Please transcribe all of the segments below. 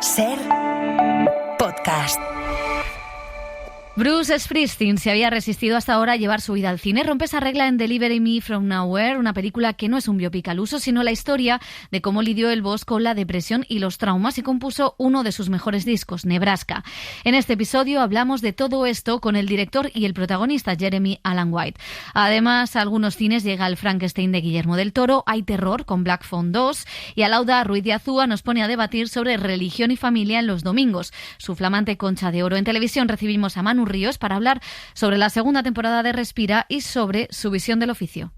Ser podcast. Bruce Springsteen se había resistido hasta ahora a llevar su vida al cine. Rompe esa regla en Deliver Me From Nowhere, una película que no es un biopic al uso, sino la historia de cómo lidió el boss con la depresión y los traumas y compuso uno de sus mejores discos, Nebraska. En este episodio hablamos de todo esto con el director y el protagonista, Jeremy Allen White. Además, a algunos cines llega el Frankenstein de Guillermo del Toro, hay terror con Black Phone 2 y Alauda Ruiz de Azúa nos pone a debatir sobre religión y familia en los domingos. Su flamante Concha de Oro. En televisión recibimos a Manu Ríos para hablar sobre la segunda temporada de Respira y sobre su visión del oficio.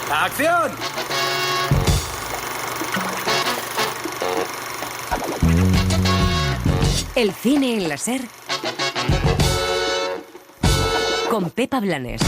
¡Acción! El cine en la Ser con Pepa Blanes.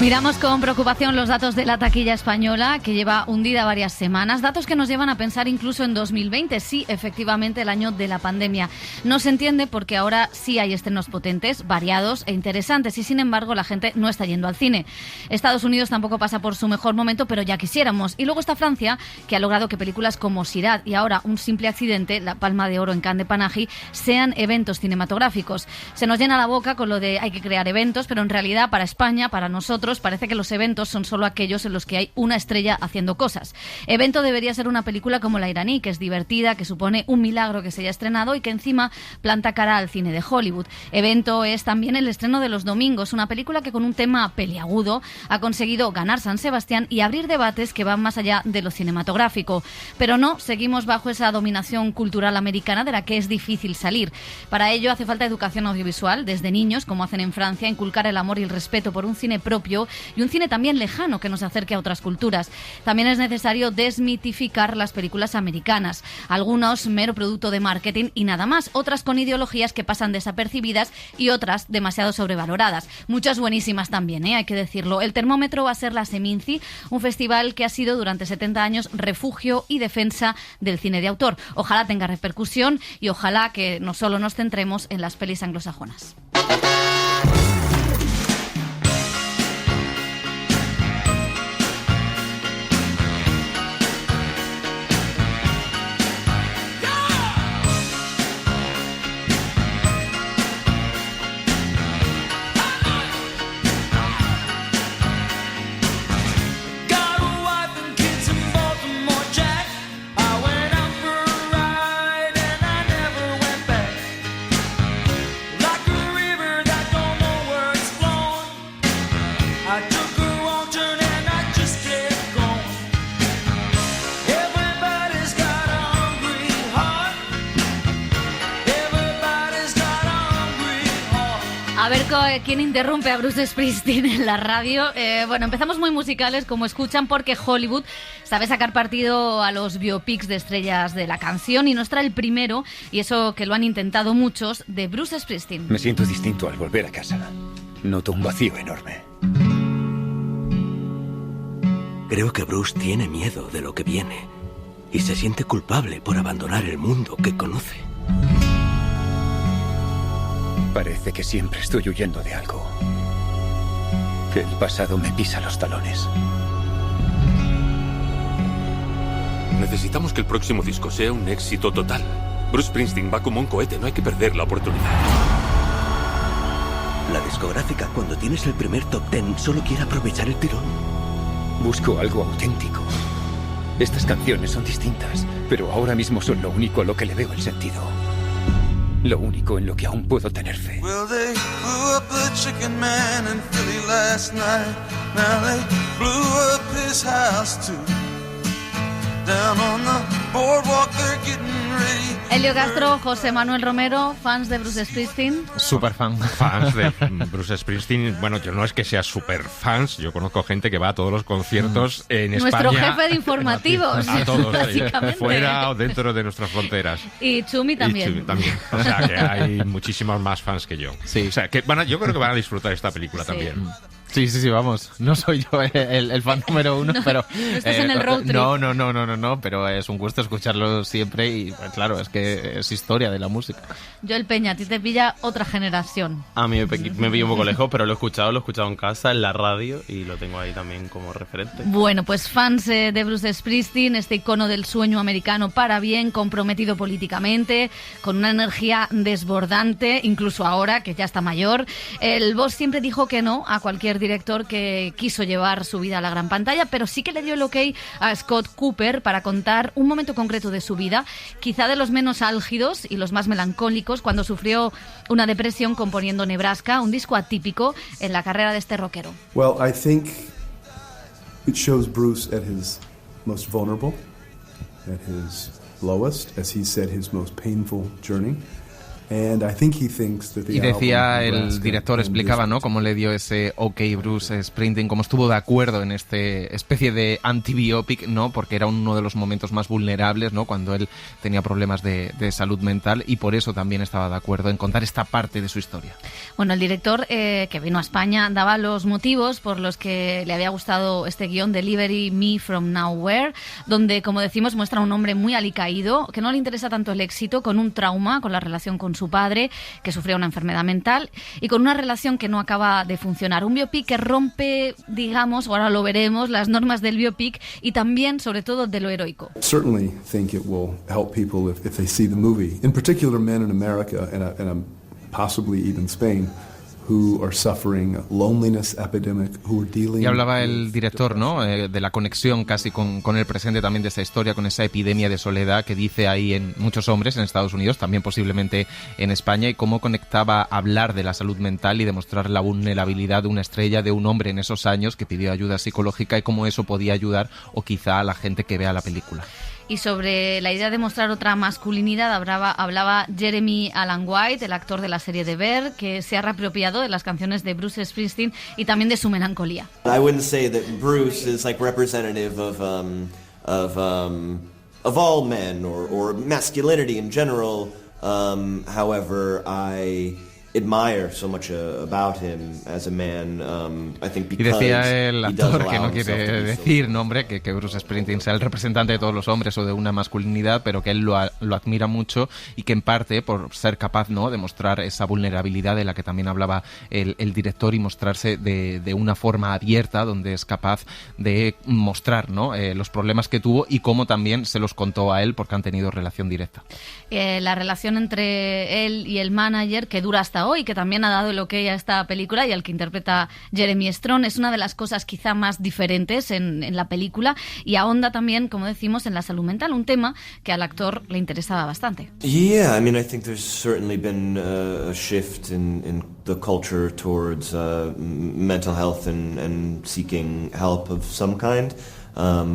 Miramos con preocupación los datos de la taquilla española, que lleva hundida varias semanas. Datos que nos llevan a pensar incluso en 2020, sí, efectivamente, el año de la pandemia. No se entiende porque ahora sí hay estrenos potentes, variados e interesantes y, sin embargo, la gente no está yendo al cine. Estados Unidos tampoco pasa por su mejor momento, pero ya quisiéramos. Y luego está Francia, que ha logrado que películas como Sirat y ahora Un simple accidente, la Palma de Oro en Cannes de Panaji, sean eventos cinematográficos. Se nos llena la boca con lo de hay que crear eventos, pero en realidad para España, para nosotros, parece que los eventos son solo aquellos en los que hay una estrella haciendo cosas. Evento debería ser una película como La iraní, que es divertida, que supone un milagro que se haya estrenado y que encima planta cara al cine de Hollywood. Evento es también el estreno de Los domingos, una película que con un tema peliagudo ha conseguido ganar San Sebastián y abrir debates que van más allá de lo cinematográfico. Pero no, seguimos bajo esa dominación cultural americana de la que es difícil salir. Para ello hace falta educación audiovisual, desde niños, como hacen en Francia, inculcar el amor y el respeto por un cine propio y un cine también lejano que nos acerque a otras culturas. También es necesario desmitificar las películas americanas, algunos mero producto de marketing y nada más, otras con ideologías que pasan desapercibidas y otras demasiado sobrevaloradas. Muchas buenísimas también, hay que decirlo. El termómetro va a ser la Seminci, un festival que ha sido durante 70 años refugio y defensa del cine de autor. Ojalá tenga repercusión y ojalá que no solo nos centremos en las pelis anglosajonas. A ver quién interrumpe a Bruce Springsteen en la radio. Bueno, empezamos muy musicales, como escuchan, porque Hollywood sabe sacar partido a los biopics de estrellas de la canción y nos trae el primero, y eso que lo han intentado muchos, de Bruce Springsteen. Me siento distinto al volver a casa. Noto un vacío enorme. Creo que Bruce tiene miedo de lo que viene y se siente culpable por abandonar el mundo que conoce. Parece que siempre estoy huyendo de algo. Que el pasado me pisa los talones. Necesitamos que el próximo disco sea un éxito total. Bruce Springsteen va como un cohete, no hay que perder la oportunidad. La discográfica, cuando tienes el primer top 10, solo quiere aprovechar el tirón. Busco algo auténtico. Estas canciones son distintas, pero ahora mismo son lo único a lo que le veo el sentido. Lo único en lo que aún puedo tener fe. Well, they blew up the chicken man in Philly last night. Now they blew up his house too. Down on the boardwalk they're getting ready. Elio Castro, José Manuel Romero, fans de Bruce Springsteen. Súper fans de Bruce Springsteen. Bueno, yo no es que sea súper fans, yo conozco gente que va a todos los conciertos en España. Nuestro jefe de informativos. A todos, básicamente. Fuera o dentro de nuestras fronteras. Y Chumi también. Y Chumi también. O sea, que hay muchísimos más fans que yo. Sí. O sea, que yo creo que van a disfrutar esta película también. Sí, vamos. No soy yo el fan número uno, pero... Estás en el road trip. No, pero es un gusto escucharlo siempre y claro, es que es historia de la música. Joel Peña, a ti te pilla otra generación. A mí me pilla un poco lejos, pero lo he escuchado en casa, en la radio, y lo tengo ahí también como referente. Bueno, pues fans de Bruce Springsteen, este icono del sueño americano para bien, comprometido políticamente, con una energía desbordante, incluso ahora, que ya está mayor. El boss siempre dijo que no a cualquier director que quiso llevar su vida a la gran pantalla, pero sí que le dio el ok a Scott Cooper para contar un momento concreto de su vida, quizá de los menos álgidos y los más melancólicos, cuando sufrió una depresión componiendo Nebraska, un disco atípico en la carrera de este rockero. Well, I think it shows Bruce at his most vulnerable, at his lowest, as he said, his most painful journey. Y decía el director, explicaba, ¿no?, cómo le dio ese OK Bruce Springsteen, cómo estuvo de acuerdo en este especie de anti-biopic, ¿no?, porque era uno de los momentos más vulnerables, ¿no?, cuando él tenía problemas de salud mental, y por eso también estaba de acuerdo en contar esta parte de su historia. Bueno, el director que vino a España daba los motivos por los que le había gustado este guión, Delivery Me From Nowhere, donde, como decimos, muestra a un hombre muy alicaído, que no le interesa tanto el éxito, con un trauma, con la relación con su padre, que sufría una enfermedad mental, y con una relación que no acaba de funcionar. Un biopic que rompe, digamos, ahora lo veremos, las normas del biopic y también, sobre todo, de lo heroico. Certainly think it will help people if they see the movie. In particular, men in America and possibly even Spain, who are suffering a loneliness epidemic, who are dealing... Y hablaba el director, ¿no?, de la conexión casi con el presente también de esta historia, con esa epidemia de soledad que dice ahí en muchos hombres en Estados Unidos, también posiblemente en España, y cómo conectaba hablar de la salud mental y demostrar la vulnerabilidad de una estrella, de un hombre en esos años que pidió ayuda psicológica, y cómo eso podía ayudar o quizá a la gente que vea la película. Y sobre la idea de mostrar otra masculinidad hablaba Jeremy Allen White, el actor de la serie The Bear, que se ha reapropiado de las canciones de Bruce Springsteen y también de su melancolía. I wouldn't say that Bruce is like representative of all men or masculinity in general. However, I admire so much about him as a man. I think because y decía el actor que no quiere decir, no, hombre, que Bruce Springsteen sea el representante de todos los hombres o de una masculinidad, pero que él lo admira mucho, y que en parte por ser capaz, ¿no?, de mostrar esa vulnerabilidad de la que también hablaba el director, y mostrarse de una forma abierta, donde es capaz de mostrar, ¿no?, los problemas que tuvo y cómo también se los contó a él, porque han tenido relación directa. La relación entre él y el manager, que dura hasta hoy, que también ha dado el ok a esta película y al que interpreta Jeremy Strong, es una de las cosas quizá más diferentes en la película, y ahonda también, como decimos, en la salud mental, un tema que al actor le interesaba bastante. Yeah, I mean, I think there's certainly been a shift in the culture towards mental health and seeking help of some kind.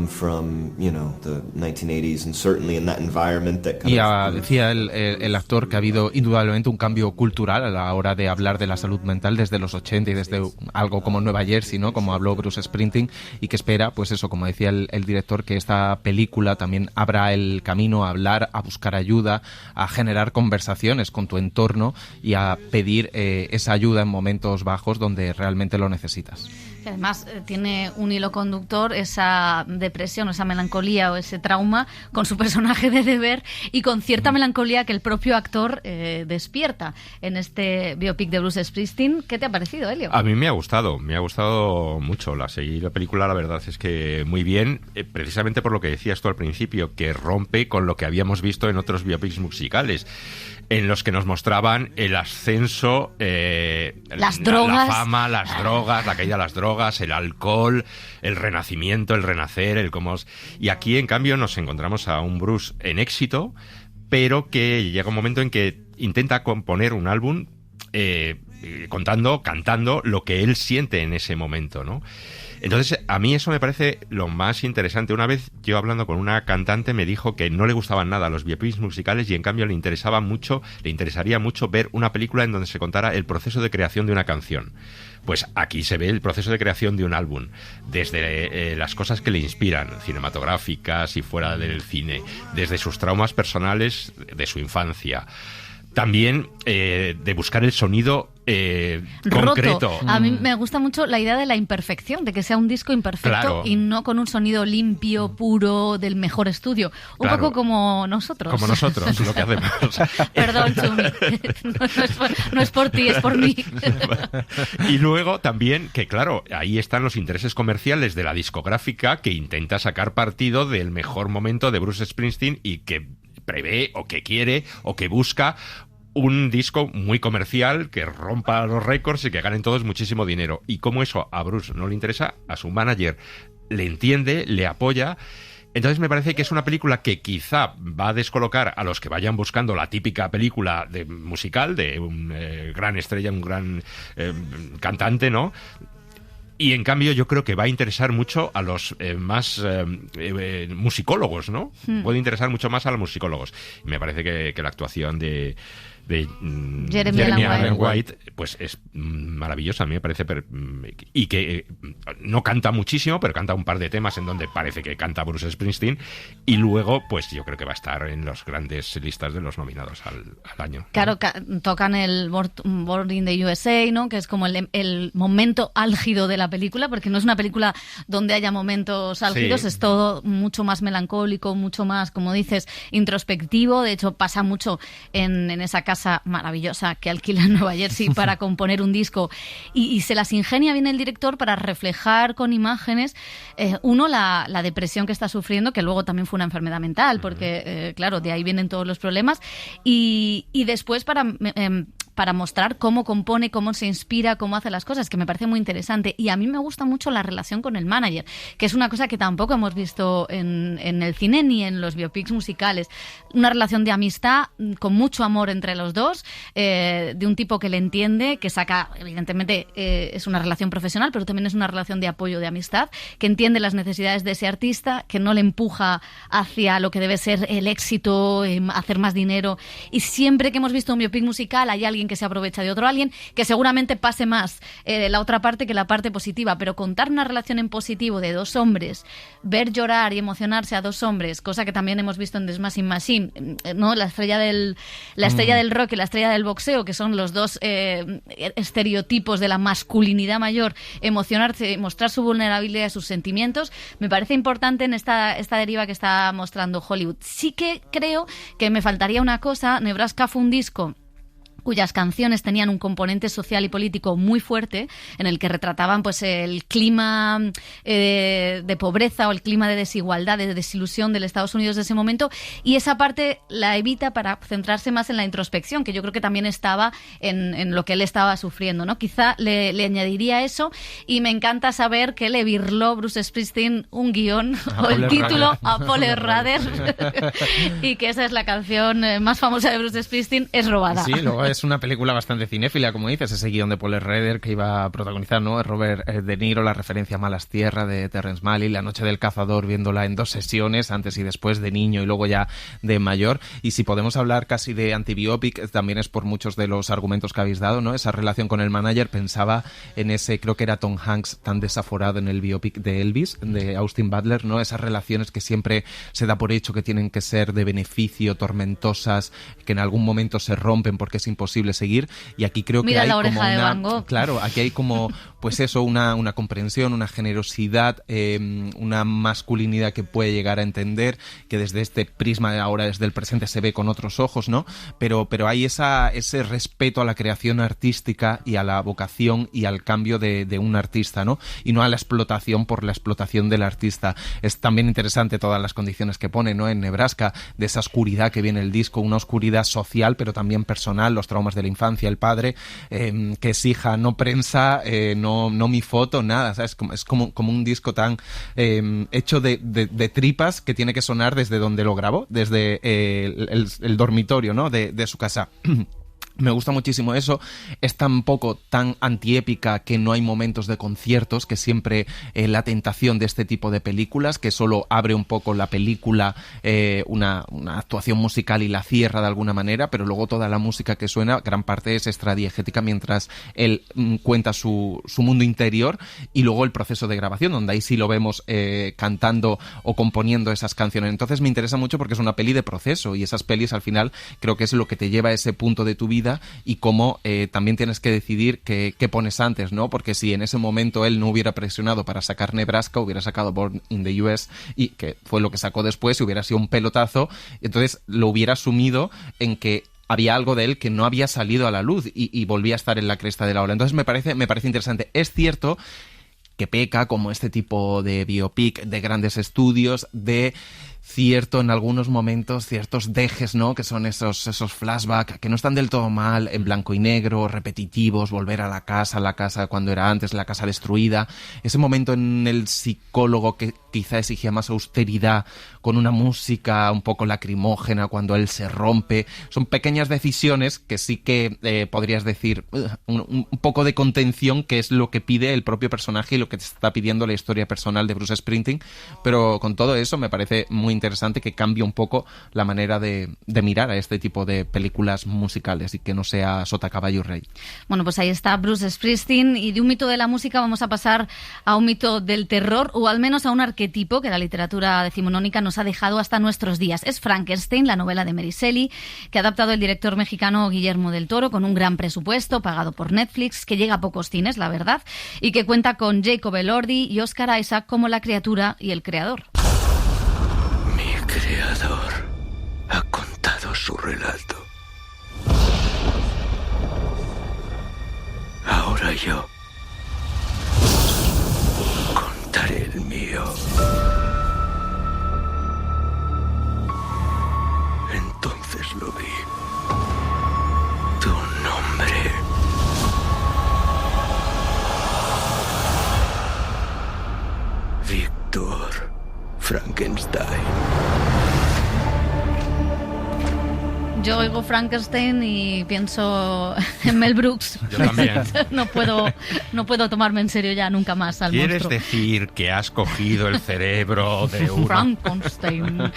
From, you know, the 1980s, and certainly in that environment that kind of... Decía el actor que ha habido indudablemente un cambio cultural a la hora de hablar de la salud mental desde los 80 y desde algo como Nueva Jersey, ¿no?, como habló Bruce Springsteen, y que espera, pues eso, como decía el director, que esta película también abra el camino a hablar, a buscar ayuda, a generar conversaciones con tu entorno y a pedir esa ayuda en momentos bajos donde realmente lo necesitas. Que además tiene un hilo conductor, esa depresión, esa melancolía o ese trauma con su personaje de The Bear, y con cierta melancolía que el propio actor despierta en este biopic de Bruce Springsteen. ¿Qué te ha parecido, Elio? A mí me ha gustado mucho. La película, la verdad es que muy bien, precisamente por lo que decías tú al principio, que rompe con lo que habíamos visto en otros biopics musicales, en los que nos mostraban el ascenso, las drogas, la fama, las drogas, la caída de las drogas, el alcohol, el renacimiento, el renacer, el cómo... Y aquí, en cambio, nos encontramos a un Bruce en éxito, pero que llega un momento en que intenta componer un álbum cantando lo que él siente en ese momento, ¿no? Entonces, a mí eso me parece lo más interesante. Una vez yo, hablando con una cantante, me dijo que no le gustaban nada los biopics musicales, y en cambio le interesaría mucho ver una película en donde se contara el proceso de creación de una canción. Pues aquí se ve el proceso de creación de un álbum, desde las cosas que le inspiran, cinematográficas y fuera del cine, desde sus traumas personales de su infancia, también de buscar el sonido concreto. A mí me gusta mucho la idea de la imperfección, de que sea un disco imperfecto, claro, y no con un sonido limpio, puro, del mejor estudio. Un poco como nosotros. Como nosotros, lo que hacemos. Perdón, Chumi. No es por ti, es por mí. Y luego también, que claro, ahí están los intereses comerciales de la discográfica que intenta sacar partido del mejor momento de Bruce Springsteen y que prevé o que quiere o que busca un disco muy comercial que rompa los récords y que ganen todos muchísimo dinero. Y como eso a Bruce no le interesa, a su manager le entiende, le apoya. Entonces me parece que es una película que quizá va a descolocar a los que vayan buscando la típica película musical de un gran estrella, un gran cantante, ¿no? Y en cambio yo creo que va a interesar mucho a los más musicólogos, ¿no? Puede interesar mucho más a los musicólogos. Y me parece que la actuación de Jeremy Allen White pues es maravillosa, a mí me parece, y que no canta muchísimo, pero canta un par de temas en donde parece que canta Bruce Springsteen, y luego pues yo creo que va a estar en las grandes listas de los nominados al año. Claro, tocan el Born in the USA, ¿no? Que es como el momento álgido de la película, porque no es una película donde haya momentos álgidos, sí. Es todo mucho más melancólico, mucho más, como dices, introspectivo. De hecho pasa mucho en esa casa maravillosa que alquila en Nueva Jersey para componer un disco, y se las ingenia bien el director para reflejar con imágenes uno, la depresión que está sufriendo, que luego también fue una enfermedad mental, porque claro, de ahí vienen todos los problemas, y después para mostrar cómo compone, cómo se inspira, cómo hace las cosas, que me parece muy interesante. Y a mí me gusta mucho la relación con el manager, que es una cosa que tampoco hemos visto en el cine ni en los biopics musicales. Una relación de amistad con mucho amor entre los dos, de un tipo que le entiende, que saca, evidentemente es una relación profesional, pero también es una relación de apoyo, de amistad, que entiende las necesidades de ese artista, que no le empuja hacia lo que debe ser el éxito, hacer más dinero. Y siempre que hemos visto un biopic musical hay alguien que se aprovecha de otro alguien, que seguramente pase más la otra parte que la parte positiva, pero contar una relación en positivo de dos hombres, ver llorar y emocionarse a dos hombres, cosa que también hemos visto en The Smashing Machine, ¿no? La estrella del rock y la estrella del boxeo, que son los dos estereotipos de la masculinidad mayor, emocionarse, mostrar su vulnerabilidad y sus sentimientos, me parece importante en esta deriva que está mostrando Hollywood. Sí que creo que me faltaría una cosa. Nebraska fue un disco cuyas canciones tenían un componente social y político muy fuerte, en el que retrataban pues el clima de pobreza o el clima de desigualdad, de desilusión del Estados Unidos de ese momento, y esa parte la evita para centrarse más en la introspección, que yo creo que también estaba en lo que él estaba sufriendo, ¿no? Quizá le añadiría eso, y me encanta saber que le birló Bruce Springsteen un guión o el título a Paul Schrader y que esa es la canción más famosa de Bruce Springsteen, Es robada. Sí, luego es una película bastante cinéfila, como dices, ese guión de Paul Schrader que iba a protagonizar, ¿no? Robert De Niro, la referencia a Malas Tierras de Terrence Malick, La Noche del Cazador, viéndola en 2 sesiones, antes y después, de niño y luego ya de mayor. Y si podemos hablar casi de antibiopic, también es por muchos de los argumentos que habéis dado, ¿no? Esa relación con el manager, pensaba en ese, creo que era Tom Hanks, tan desaforado en el biopic de Elvis, de Austin Butler, ¿no? Esas relaciones que siempre se da por hecho que tienen que ser de beneficio, tormentosas, que en algún momento se rompen porque es imposible seguir, y aquí creo que hay como una, claro, aquí hay como pues eso, una comprensión, una generosidad, una masculinidad que puede llegar a entender, que desde este prisma de ahora, desde el presente, se ve con otros ojos, ¿no? Pero hay ese respeto a la creación artística y a la vocación y al cambio de un artista, ¿no? Y no a la explotación por la explotación del artista. Es también interesante todas las condiciones que pone, ¿no? En Nebraska, de esa oscuridad que viene el disco, una oscuridad social, pero también personal, los traumas de la infancia, el padre, que es hija, no prensa, no mi foto, nada, ¿sabes? Es como un disco tan hecho de tripas, que tiene que sonar desde donde lo grabó, desde el dormitorio, ¿no? de su casa. Me gusta muchísimo eso. Es tampoco tan antiépica que no hay momentos de conciertos, que siempre la tentación de este tipo de películas, que solo abre un poco la película, una actuación musical y la cierra de alguna manera, pero luego toda la música que suena, gran parte es extradiegética mientras él cuenta su mundo interior, y luego el proceso de grabación, donde ahí sí lo vemos cantando o componiendo esas canciones. Entonces me interesa mucho porque es una peli de proceso, y esas pelis al final creo que es lo que te lleva a ese punto de tu vida, y cómo también tienes que decidir qué pones antes, ¿no? Porque si en ese momento él no hubiera presionado para sacar Nebraska, hubiera sacado Born in the US, y que fue lo que sacó después, y hubiera sido un pelotazo, entonces lo hubiera asumido en que había algo de él que no había salido a la luz y volvía a estar en la cresta de la ola. Entonces me parece interesante. Es cierto que peca, como este tipo de biopic de grandes estudios, de cierto, en algunos momentos, ciertos dejes, ¿no? Que son esos flashbacks que no están del todo mal, en blanco y negro, repetitivos, volver a la casa cuando era antes, la casa destruida. Ese momento en el psicólogo que quizá exigía más austeridad, con una música un poco lacrimógena cuando él se rompe. Son pequeñas decisiones que sí que podrías decir un poco de contención, que es lo que pide el propio personaje y lo que te está pidiendo la historia personal de Bruce Springsteen. Pero con todo eso me parece muy interesante que cambie un poco la manera de mirar a este tipo de películas musicales y que no sea sota, caballo y rey. Bueno, pues ahí está Bruce Springsteen, y de un mito de la música vamos a pasar a un mito del terror, o al menos a un arquetipo que la literatura decimonónica nos ha dejado hasta nuestros días. Es Frankenstein, la novela de Mary Shelley, que ha adaptado el director mexicano Guillermo del Toro con un gran presupuesto pagado por Netflix, que llega a pocos cines, la verdad, y que cuenta con Jacob Elordi y Oscar Isaac como la criatura y el creador. Creador ha contado su relato. Ahora yo contaré el mío. Entonces lo vi. Tu nombre. Víctor Frankenstein. Yo oigo Frankenstein y pienso en Mel Brooks. Yo también. No puedo tomarme en serio ya nunca más al ¿Quieres monstruo. decir que has cogido el cerebro de un Frankenstein?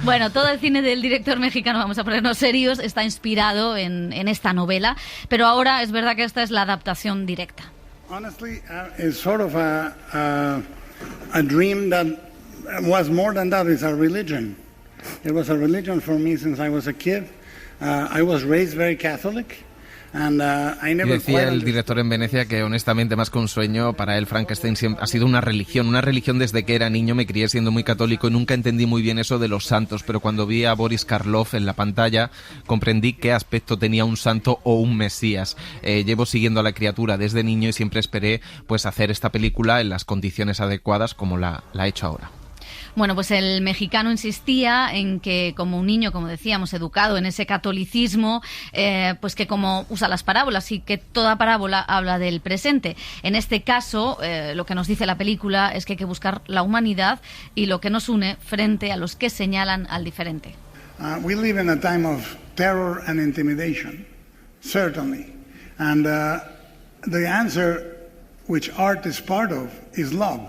Bueno, todo el cine del director mexicano, vamos a ponernos serios, está inspirado en esta novela, pero ahora es verdad que esta es la adaptación directa. Honestly, it's sort of a dream that was more than that. It's a religion. It was a religion for me since I was a kid. I was raised very Catholic. And, I never decía el director en Venecia que honestamente, más que un sueño, para él Frankenstein ha sido una religión desde que era niño. Me crié siendo muy católico y nunca entendí muy bien eso de los santos, pero cuando vi a Boris Karloff en la pantalla comprendí qué aspecto tenía un santo o un mesías. Llevo siguiendo a la criatura desde niño y siempre esperé pues hacer esta película en las condiciones adecuadas como la he hecho ahora. Bueno, pues el mexicano insistía en que, como un niño, como decíamos, educado en ese catolicismo, pues que como usa las parábolas y que toda parábola habla del presente. En este caso, lo que nos dice la película es que hay que buscar la humanidad y lo que nos une frente a los que señalan al diferente. We live in a time of terror and intimidation, certainly. And the answer, which art is part of, is love.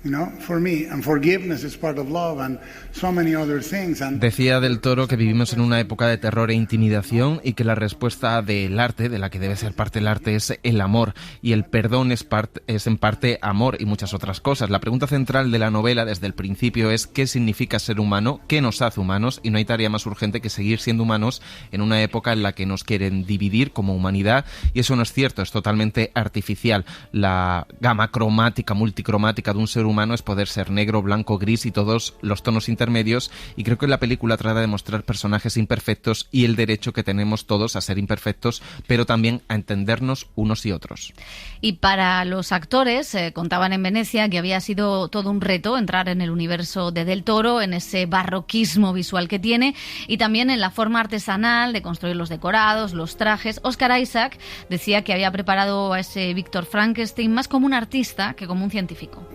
You know, for me, and forgiveness is part of love and so many other things. And decía del Toro que vivimos en una época de terror e intimidación y que la respuesta del arte, de la que debe ser parte el arte, es el amor, y el perdón es en parte amor y muchas otras cosas. La pregunta central de la novela desde el principio es ¿qué significa ser humano? ¿Qué nos hace humanos? Y no hay tarea más urgente que seguir siendo humanos en una época en la que nos quieren dividir como humanidad, y eso no es cierto, es totalmente artificial. La gama cromática, multicromática de un ser humano es poder ser negro, blanco, gris y todos los tonos intermedios, y creo que la película trata de mostrar personajes imperfectos y el derecho que tenemos todos a ser imperfectos, pero también a entendernos unos y otros. Y para los actores, contaban en Venecia que había sido todo un reto entrar en el universo de Del Toro, en ese barroquismo visual que tiene, y también en la forma artesanal de construir los decorados, los trajes. Oscar Isaac decía que había preparado a ese Víctor Frankenstein más como un artista que como un científico.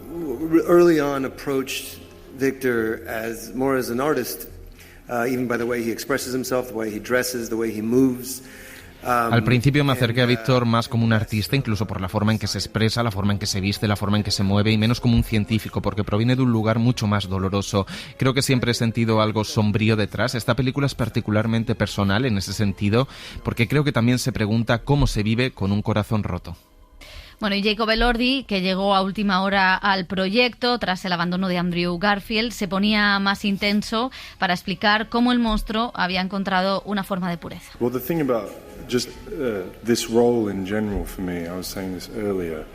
Early on approached Victor more as an artist, even by the way he expresses himself, the way he dresses, the way he moves. Al principio me acerqué a Víctor más como un artista, incluso por la forma en que se expresa, la forma en que se viste, la forma en que se mueve, y menos como un científico, porque proviene de un lugar mucho más doloroso. Creo que siempre he sentido algo sombrío detrás. Esta película es particularmente personal en ese sentido, porque creo que también se pregunta cómo se vive con un corazón roto. Bueno, y Jacob Elordi, que llegó a última hora al proyecto tras el abandono de Andrew Garfield, se ponía más intenso para explicar cómo el monstruo había encontrado una forma de pureza. Well, the thing about just this role in general for me, I was saying this earlier.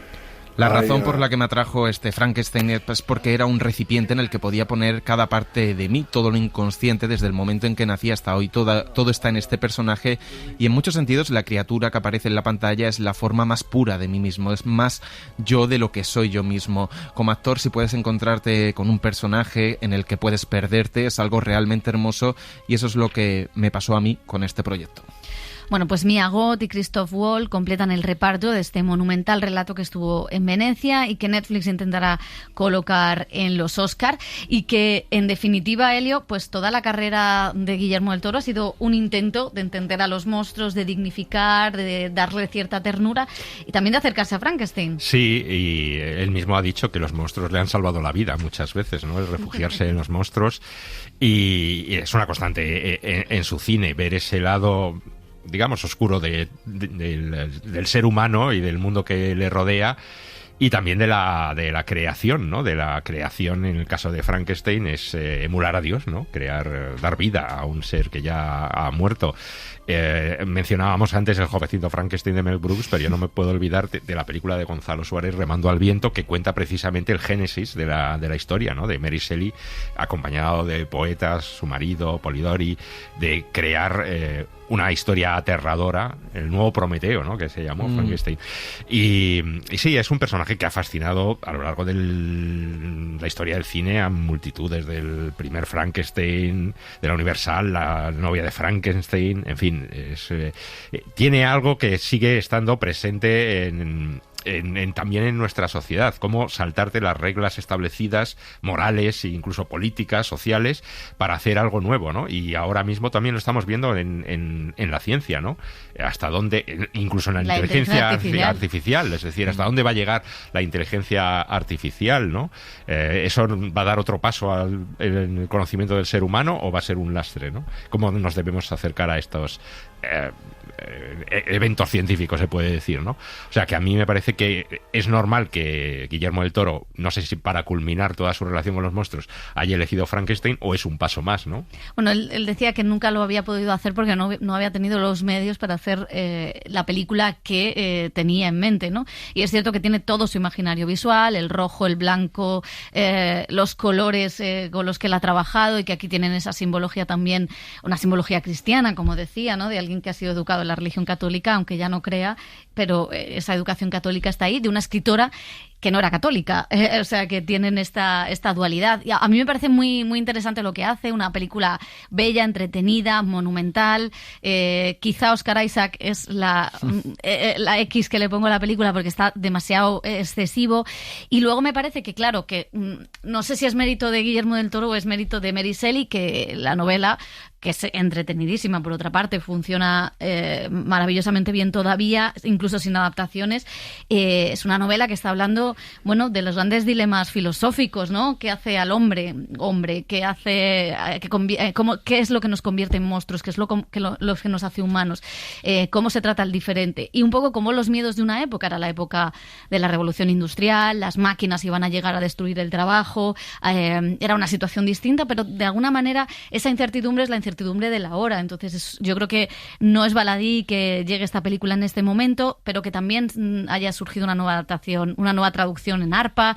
La razón por la que me atrajo este Frankenstein es porque era un recipiente en el que podía poner cada parte de mí, todo lo inconsciente desde el momento en que nací hasta hoy. Todo está en este personaje, y en muchos sentidos la criatura que aparece en la pantalla es la forma más pura de mí mismo, es más yo de lo que soy yo mismo. Como actor, si puedes encontrarte con un personaje en el que puedes perderte, es algo realmente hermoso, y eso es lo que me pasó a mí con este proyecto. Bueno, pues Mia Goth y Christoph Waltz completan el reparto de este monumental relato que estuvo en Venecia y que Netflix intentará colocar en los Oscar, y que, en definitiva, Elio, pues toda la carrera de Guillermo del Toro ha sido un intento de entender a los monstruos, de dignificar, de darle cierta ternura y también de acercarse a Frankenstein. Sí, y él mismo ha dicho que los monstruos le han salvado la vida muchas veces, ¿no? El refugiarse en los monstruos, y es una constante en su cine, ver ese lado, digamos, oscuro del ser humano y del mundo que le rodea, y también de la creación, ¿no? De la creación, en el caso de Frankenstein, es emular a Dios, ¿no? Dar vida a un ser que ya ha muerto. Mencionábamos antes El jovencito Frankenstein de Mel Brooks, pero yo no me puedo olvidar de la película de Gonzalo Suárez, Remando al viento, que cuenta precisamente el génesis de la historia, ¿no? De Mary Shelley, acompañado de poetas, su marido, Polidori, de crear una historia aterradora, el nuevo Prometeo, ¿no? Que se llamó Frankenstein. Y sí, es un personaje que ha fascinado a lo largo de la historia del cine a multitudes, del primer Frankenstein, de la Universal, la novia de Frankenstein, en fin, tiene algo que sigue estando presente también en nuestra sociedad, cómo saltarte las reglas establecidas, morales e incluso políticas, sociales, para hacer algo nuevo, ¿no? Y ahora mismo también lo estamos viendo en la ciencia, ¿no? Hasta dónde, incluso en la inteligencia artificial, es decir, hasta dónde va a llegar la inteligencia artificial, ¿no? ¿Eso va a dar otro paso en el conocimiento del ser humano o va a ser un lastre, ¿no? ¿Cómo nos debemos acercar a estos eventos científicos, se puede decir, ¿no? O sea, que a mí me parece que es normal que Guillermo del Toro, no sé si para culminar toda su relación con los monstruos, haya elegido Frankenstein, o es un paso más, ¿no? Bueno, él decía que nunca lo había podido hacer porque no había tenido los medios para hacer la película que tenía en mente, ¿no? Y es cierto que tiene todo su imaginario visual, el rojo, el blanco, los colores con los que él ha trabajado, y que aquí tienen esa simbología también, una simbología cristiana, como decía, ¿no? De alguien que ha sido educado en la religión católica, aunque ya no crea, pero esa educación católica está ahí, de una escritora que no era católica, o sea, que tienen esta dualidad. Y a mí me parece muy, muy interesante lo que hace, una película bella, entretenida, monumental. Quizá Oscar Isaac es la X que le pongo a la película porque está demasiado excesivo. Y luego me parece que, claro, que no sé si es mérito de Guillermo del Toro o es mérito de Mary Shelley, que la novela, que es entretenidísima, por otra parte, funciona maravillosamente bien todavía, incluso sin adaptaciones. Es una novela que está hablando, bueno, de los grandes dilemas filosóficos, ¿no? ¿Qué hace al hombre? ¿Qué hace? ¿Qué es lo que nos convierte en monstruos? ¿Qué es lo que nos hace humanos? ¿Cómo se trata el diferente? Y un poco como los miedos de una época, era la época de la revolución industrial, las máquinas iban a llegar a destruir el trabajo, era una situación distinta, pero de alguna manera esa incertidumbre es la incertidumbre de la hora. Entonces yo creo que no es baladí que llegue esta película en este momento, pero que también haya surgido una nueva adaptación, una nueva traducción en ARPA,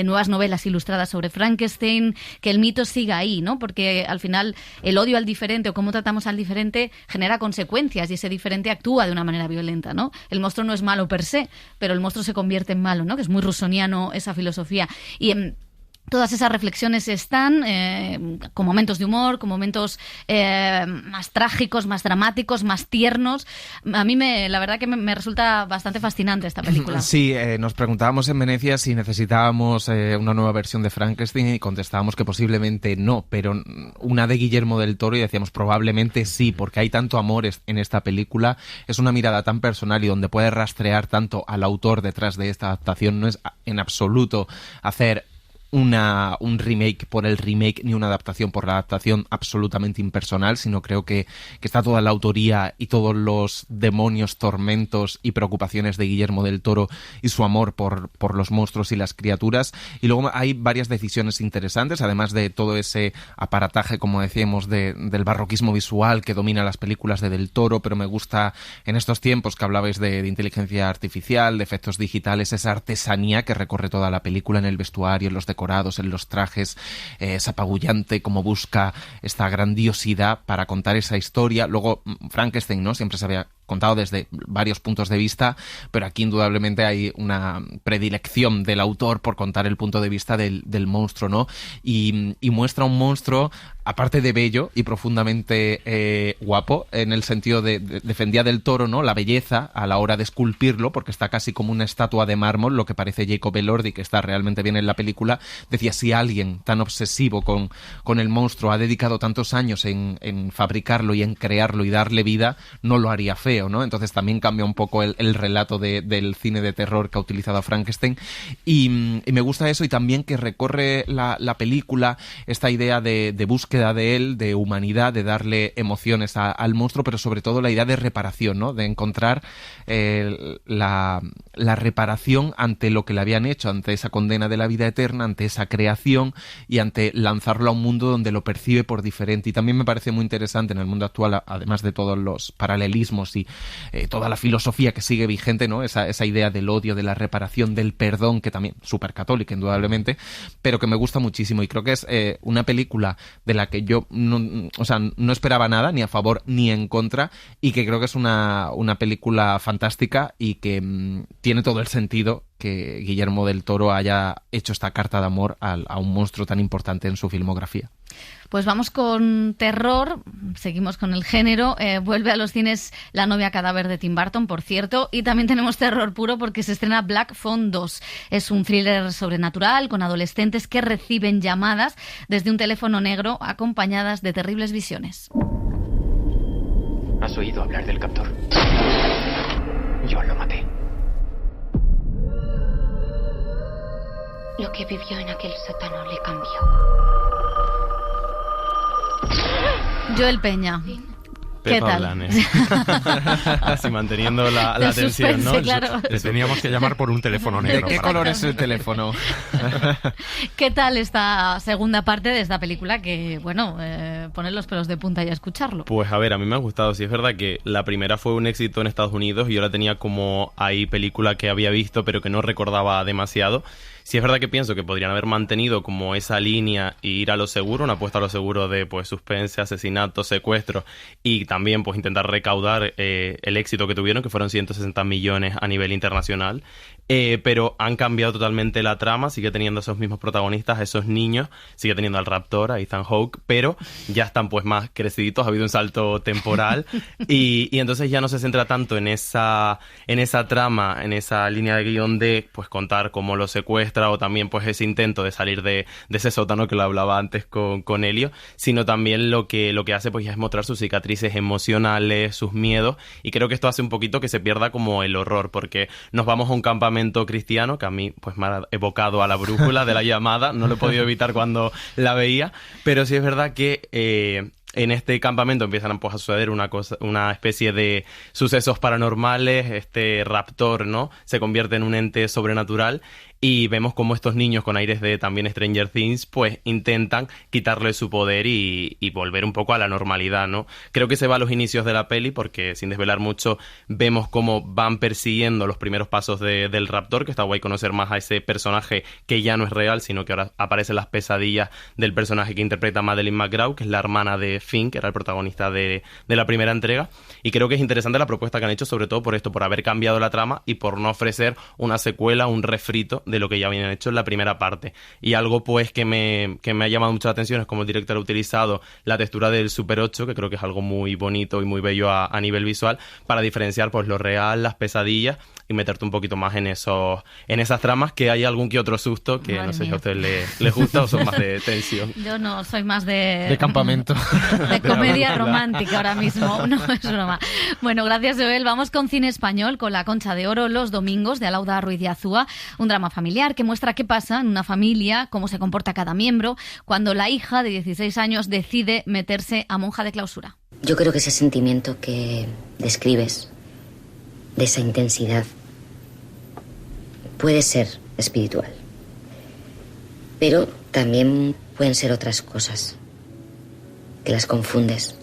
nuevas novelas ilustradas sobre Frankenstein, que el mito siga ahí, ¿no? Porque al final el odio al diferente o cómo tratamos al diferente genera consecuencias, y ese diferente actúa de una manera violenta, ¿no? El monstruo no es malo per se, pero el monstruo se convierte en malo, ¿no? Que es muy rusoniano esa filosofía. Todas esas reflexiones están con momentos de humor, con momentos más trágicos, más dramáticos, más tiernos. A mí la verdad que me resulta bastante fascinante esta película. Sí, nos preguntábamos en Venecia si necesitábamos una nueva versión de Frankenstein y contestábamos que posiblemente no, pero una de Guillermo del Toro y decíamos probablemente sí, porque hay tanto amor en esta película, es una mirada tan personal y donde puede rastrear tanto al autor detrás de esta adaptación. No es en absoluto hacer un remake por el remake ni una adaptación por la adaptación absolutamente impersonal, sino creo que está toda la autoría y todos los demonios, tormentos y preocupaciones de Guillermo del Toro y su amor por los monstruos y las criaturas. Y luego hay varias decisiones interesantes, además de todo ese aparataje, como decíamos, del barroquismo visual que domina las películas de Del Toro, pero me gusta en estos tiempos que hablabais de inteligencia artificial, de efectos digitales, esa artesanía que recorre toda la película en el vestuario, en los decorados, en los trajes, es apabullante como busca esta grandiosidad para contar esa historia. Luego Frankenstein, ¿no? Siempre se había contado desde varios puntos de vista, pero aquí indudablemente hay una predilección del autor por contar el punto de vista del monstruo, ¿no? Y muestra un monstruo, aparte de bello y profundamente guapo, en el sentido defendía Del Toro, ¿no? La belleza a la hora de esculpirlo, porque está casi como una estatua de mármol, lo que parece Jacob Elordi, que está realmente bien en la película. Decía, si alguien tan obsesivo con el monstruo ha dedicado tantos años en fabricarlo y en crearlo y darle vida, no lo haría feo, ¿no? Entonces también cambia un poco el relato del cine de terror que ha utilizado a Frankenstein y me gusta eso, y también que recorre la película esta idea de búsqueda de él, de humanidad, de darle emociones al monstruo, pero sobre todo la idea de reparación, ¿no? De encontrar la reparación ante lo que le habían hecho, ante esa condena de la vida eterna, ante esa creación y ante lanzarlo a un mundo donde lo percibe por diferente. Y también me parece muy interesante en el mundo actual, además de todos los paralelismos y toda la filosofía que sigue vigente, ¿no? Esa idea del odio, de la reparación, del perdón, que también súper católica indudablemente, pero que me gusta muchísimo, y creo que es una película de la que yo no esperaba nada, ni a favor ni en contra, y que creo que es una película fantástica y que tiene todo el sentido que Guillermo del Toro haya hecho esta carta de amor a un monstruo tan importante en su filmografía. Pues vamos con terror, seguimos con el género. Vuelve a los cines La novia cadáver de Tim Burton, por cierto, y también tenemos terror puro porque se estrena Black Phone 2. Es un thriller sobrenatural con adolescentes que reciben llamadas desde un teléfono negro acompañadas de terribles visiones. ¿Has oído hablar del captor? Yo lo maté. Lo que vivió en aquel sótano le cambió. Joel Peña. ¿Qué Pepa tal? Blanes. Así manteniendo la tensión, ¿no? Claro. Le teníamos que llamar por un teléfono negro. ¿De qué color es el teléfono? ¿Qué tal esta segunda parte de esta película? Que, bueno, poner los pelos de punta y a escucharlo. Pues a ver, a mí me ha gustado. Sí, es verdad que la primera fue un éxito en Estados Unidos y yo la tenía como ahí película que había visto pero que no recordaba demasiado. Sí es verdad que pienso que podrían haber mantenido como esa línea e ir a lo seguro, una apuesta a lo seguro de pues suspense, asesinato, secuestro, y también pues intentar recaudar el éxito que tuvieron, que fueron 160 millones a nivel internacional. Pero han cambiado totalmente la trama, sigue teniendo esos mismos protagonistas, esos niños, sigue teniendo al raptor, a Ethan Hawke, pero ya están pues más creciditos, ha habido un salto temporal y entonces ya no se centra tanto en esa trama, en esa línea de guión de pues contar cómo lo secuestra o también pues ese intento de salir de ese sótano que lo hablaba antes con Elio, sino también lo que hace pues ya es mostrar sus cicatrices emocionales, sus miedos, y creo que esto hace un poquito que se pierda como el horror, porque nos vamos a un campamento cristiano que a mí pues me ha evocado a La brújula de La llamada, no lo he podido evitar cuando la veía, pero sí es verdad que en este campamento empiezan pues a suceder una especie de sucesos paranormales. Este raptor, ¿no?, se convierte en un ente sobrenatural y vemos cómo estos niños con aires de también Stranger Things pues intentan quitarle su poder y volver un poco a la normalidad, ¿no? Creo que se va a los inicios de la peli porque, sin desvelar mucho, vemos cómo van persiguiendo los primeros pasos del raptor, que está guay conocer más a ese personaje que ya no es real, sino que ahora aparecen las pesadillas del personaje que interpreta Madeleine McGraw, que es la hermana de Finn, que era el protagonista de la primera entrega, y creo que es interesante la propuesta que han hecho, sobre todo por esto, por haber cambiado la trama y por no ofrecer una secuela, un refrito de lo que ya habían hecho en la primera parte. Y algo pues que me ha llamado mucho la atención es cómo el director ha utilizado la textura del Super 8, que creo que es algo muy bonito y muy bello a nivel visual, para diferenciar pues lo real, las pesadillas, y meterte un poquito más en esas tramas, que hay algún que otro susto que Madre no sé mía. si a ustedes les gusta o son más de tensión. Yo no, soy más de campamento. De comedia romántica ahora mismo, no es broma. Bueno, gracias Joel. Vamos con cine español, con La Concha de Oro los domingos, de Alauda Ruiz de Azúa, un drama familiar que muestra qué pasa en una familia, cómo se comporta cada miembro, cuando la hija de 16 años decide meterse a monja de clausura. Yo creo que ese sentimiento que describes, de esa intensidad, puede ser espiritual. Pero también pueden ser otras cosas, que las confundes.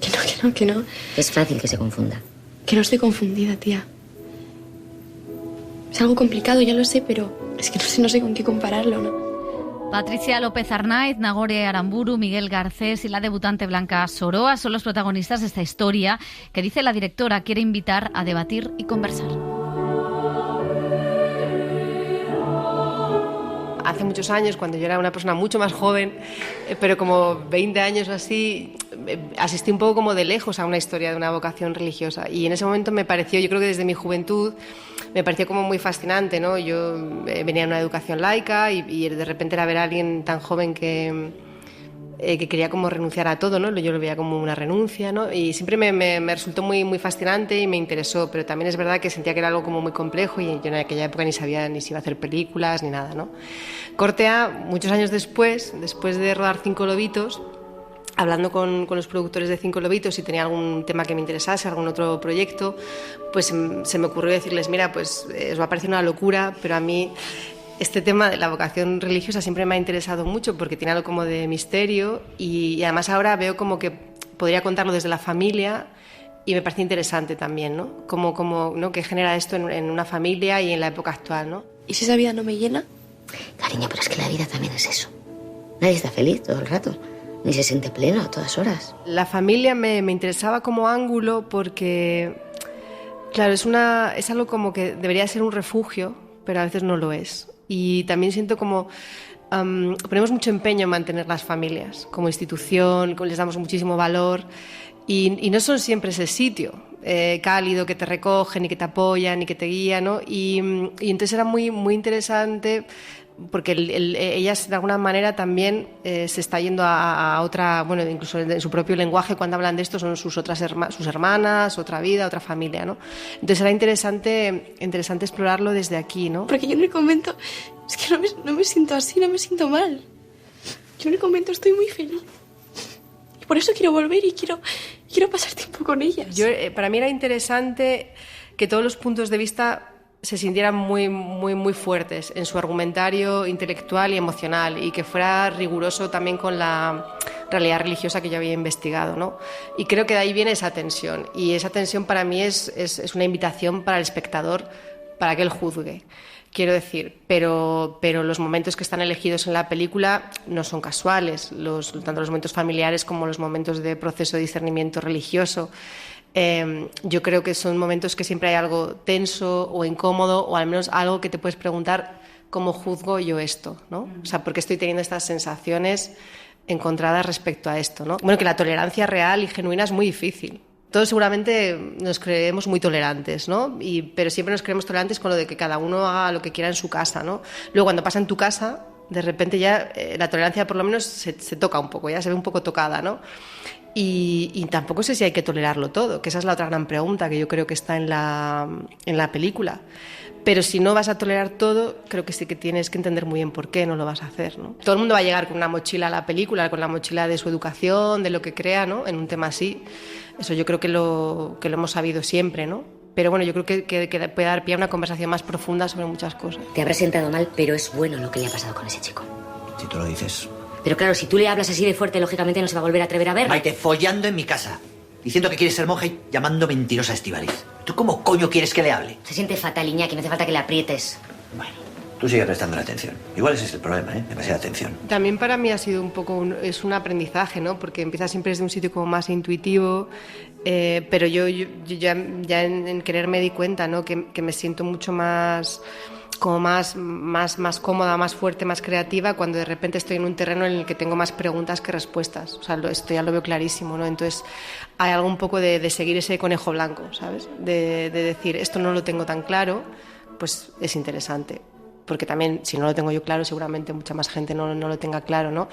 Que no. Es fácil que se confunda. Que no estoy confundida, tía. Es algo complicado, ya lo sé, pero es que no sé con qué compararlo, ¿no? Patricia López Arnaiz, Nagore Aramburu, Miguel Garcés y la debutante Blanca Soroa son los protagonistas de esta historia que, dice la directora, quiere invitar a debatir y conversar. Hace muchos años, cuando yo era una persona mucho más joven, pero como 20 años o así, asistí un poco como de lejos a una historia de una vocación religiosa. Y en ese momento me pareció, yo creo que desde mi juventud, me pareció como muy fascinante, ¿no? Yo venía de una educación laica y de repente era ver a alguien tan joven que quería como renunciar a todo, ¿no? Yo lo veía como una renuncia, ¿no? Y siempre me resultó muy, muy fascinante y me interesó, pero también es verdad que sentía que era algo como muy complejo y yo en aquella época ni sabía ni si iba a hacer películas ni nada, ¿no? Corte A, muchos años después de rodar 5 lobitos, hablando con los productores de 5 lobitos, si tenía algún tema que me interesase, algún otro proyecto, pues se me ocurrió decirles, mira, pues os va a parecer una locura, pero a mí este tema de la vocación religiosa siempre me ha interesado mucho porque tiene algo como de misterio y además ahora veo como que podría contarlo desde la familia y me parece interesante también, ¿no? Como ¿no? ¿Qué genera esto en una familia y en la época actual, ¿no? ¿Y si esa vida no me llena? Cariño, pero es que la vida también es eso. Nadie está feliz todo el rato, ni se siente pleno a todas horas. La familia me interesaba como ángulo porque, claro, es algo como que debería ser un refugio, pero a veces no lo es. Y también siento como ponemos mucho empeño en mantener las familias como institución, les damos muchísimo valor y no son siempre ese sitio cálido que te recogen y que te apoyan y que te guían, ¿no? Y entonces era muy, muy interesante porque ellas de alguna manera también se está yendo a otra, bueno, incluso en su propio lenguaje cuando hablan de esto son sus hermanas, otra vida, otra familia, ¿no? Entonces era interesante explorarlo desde aquí, ¿no? Porque yo en el convento es que no me siento así, no me siento mal. Yo en el convento estoy muy feliz. Y por eso quiero volver y quiero pasar tiempo con ellas. Para mí era interesante que todos los puntos de vista se sintieran muy, muy, muy fuertes en su argumentario intelectual y emocional y que fuera riguroso también con la realidad religiosa que yo había investigado, ¿no? Y creo que de ahí viene esa tensión y esa tensión para mí es una invitación para el espectador para que él juzgue. Quiero decir, pero los momentos que están elegidos en la película no son casuales, tanto los momentos familiares como los momentos de proceso de discernimiento religioso. Yo creo que son momentos que siempre hay algo tenso o incómodo o al menos algo que te puedes preguntar ¿cómo juzgo yo esto? ¿No? O sea, ¿por qué estoy teniendo estas sensaciones encontradas respecto a esto? ¿No? Bueno, que la tolerancia real y genuina es muy difícil. Todos seguramente nos creemos muy tolerantes, ¿no? Pero siempre nos creemos tolerantes con lo de que cada uno haga lo que quiera en su casa, ¿no? Luego cuando pasa en tu casa, de repente ya la tolerancia por lo menos se toca un poco, ya se ve un poco tocada, ¿no? Y tampoco sé si hay que tolerarlo todo, que esa es la otra gran pregunta que yo creo que está en la película. Pero si no vas a tolerar todo, creo que sí que tienes que entender muy bien por qué no lo vas a hacer, ¿no? Todo el mundo va a llegar con una mochila a la película, con la mochila de su educación, de lo que crea, ¿no? En un tema así. Eso yo creo que lo hemos sabido siempre, ¿no? Pero bueno, yo creo que puede dar pie a una conversación más profunda sobre muchas cosas. Te habrá sentado mal, pero es bueno lo que le ha pasado con ese chico. Si tú lo dices. Pero claro, si tú le hablas así de fuerte, lógicamente no se va a volver a atrever a verlo. Maite, follando en mi casa, diciendo que quieres ser monja y llamando mentirosa a Estíbaliz. ¿Tú cómo coño quieres que le hable? Se siente fatal, Iñaki, no hace falta que le aprietes. Bueno, Tú sigues prestando la atención. Igual ese es el problema, demasiada atención. También para mí ha sido un poco es un aprendizaje, ¿no? Porque empieza siempre desde un sitio como más intuitivo, pero yo ya en querer me di cuenta, ¿no? Que me siento mucho más como más cómoda, más fuerte, más creativa cuando de repente estoy en un terreno en el que tengo más preguntas que respuestas. O sea, esto ya lo veo clarísimo, ¿no? Entonces hay algo un poco de seguir ese conejo blanco, ¿sabes? De decir, esto no lo tengo tan claro, pues es interesante. Porque también, si no lo tengo yo claro, seguramente mucha más gente no lo tenga claro, ¿no?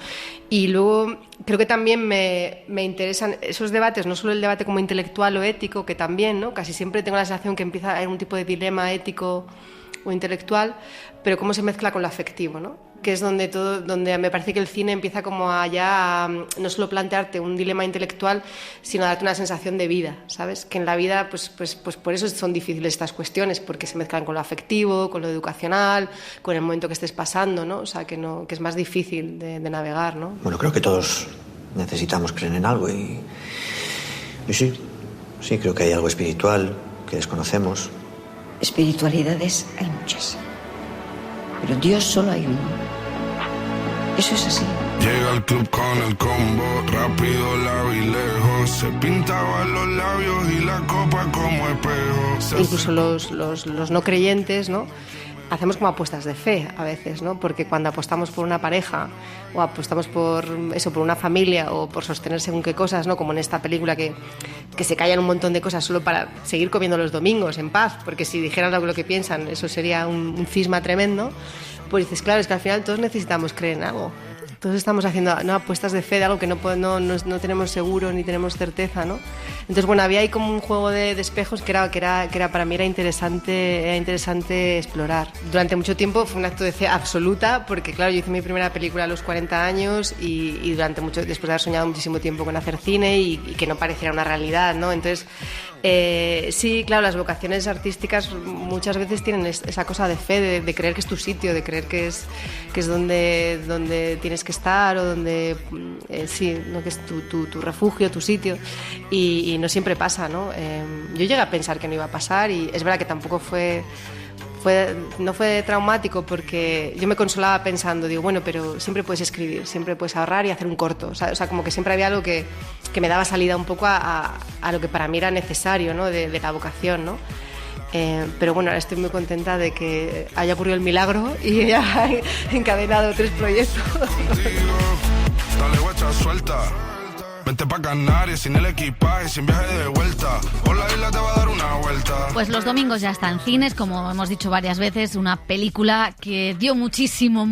Y luego creo que también me interesan esos debates, no solo el debate como intelectual o ético, que también, ¿no? Casi siempre tengo la sensación que empieza a haber un tipo de dilema ético o intelectual, pero cómo se mezcla con lo afectivo, ¿no? Que es donde me parece que el cine empieza como a no solo plantearte un dilema intelectual, sino a darte una sensación de vida, ¿sabes? Que en la vida, pues por eso son difíciles estas cuestiones, porque se mezclan con lo afectivo, con lo educacional, con el momento que estés pasando, ¿no? O sea, que es más difícil de navegar, ¿no? Bueno, creo que todos necesitamos creer en algo y sí, creo que hay algo espiritual que desconocemos. Espiritualidades hay muchas, pero Dios solo hay uno. Eso es así. Llega al club con el combo, rápido la vi lejos, se pintaban los labios y la copa como espejo. Incluso los no creyentes, ¿no? Hacemos como apuestas de fe a veces, ¿no? Porque cuando apostamos por una pareja o apostamos por una familia o por sostener según qué cosas, ¿no? Como en esta película que se callan un montón de cosas solo para seguir comiendo los domingos en paz, porque si dijeran lo que piensan, eso sería un cisma tremendo. Pues dices, claro, es que al final todos necesitamos creer en algo. Todos estamos haciendo apuestas de fe de algo que no tenemos seguro ni tenemos certeza, ¿no? Entonces, bueno, había ahí como un juego de espejos que para mí era interesante explorar. Durante mucho tiempo fue un acto de fe absoluta, porque claro, yo hice mi primera película a los 40 años y después de haber soñado muchísimo tiempo con hacer cine y que no pareciera una realidad, ¿no? Entonces, sí, claro, las vocaciones artísticas muchas veces tienen esa cosa de fe, de creer que es tu sitio, de creer que es donde tienes que estar o donde ¿no? Que es tu refugio, tu sitio, y no siempre pasa, ¿no? Yo llegué a pensar que no iba a pasar y es verdad que tampoco no fue traumático, porque yo me consolaba pensando, digo, bueno, pero siempre puedes escribir, siempre puedes ahorrar y hacer un corto, o sea, como que siempre había algo que me daba salida un poco a lo que para mí era necesario, ¿no? de la vocación, ¿no? Pero bueno, ahora estoy muy contenta de que haya ocurrido el milagro y haya encadenado 3 proyectos. Dale, guacha, suelta. Vente pa' Canarias sin el equipaje, sin viaje de vuelta. Por la isla te va a dar una vuelta. Pues los domingos ya está en cines, como hemos dicho varias veces, una película que dio muchísimo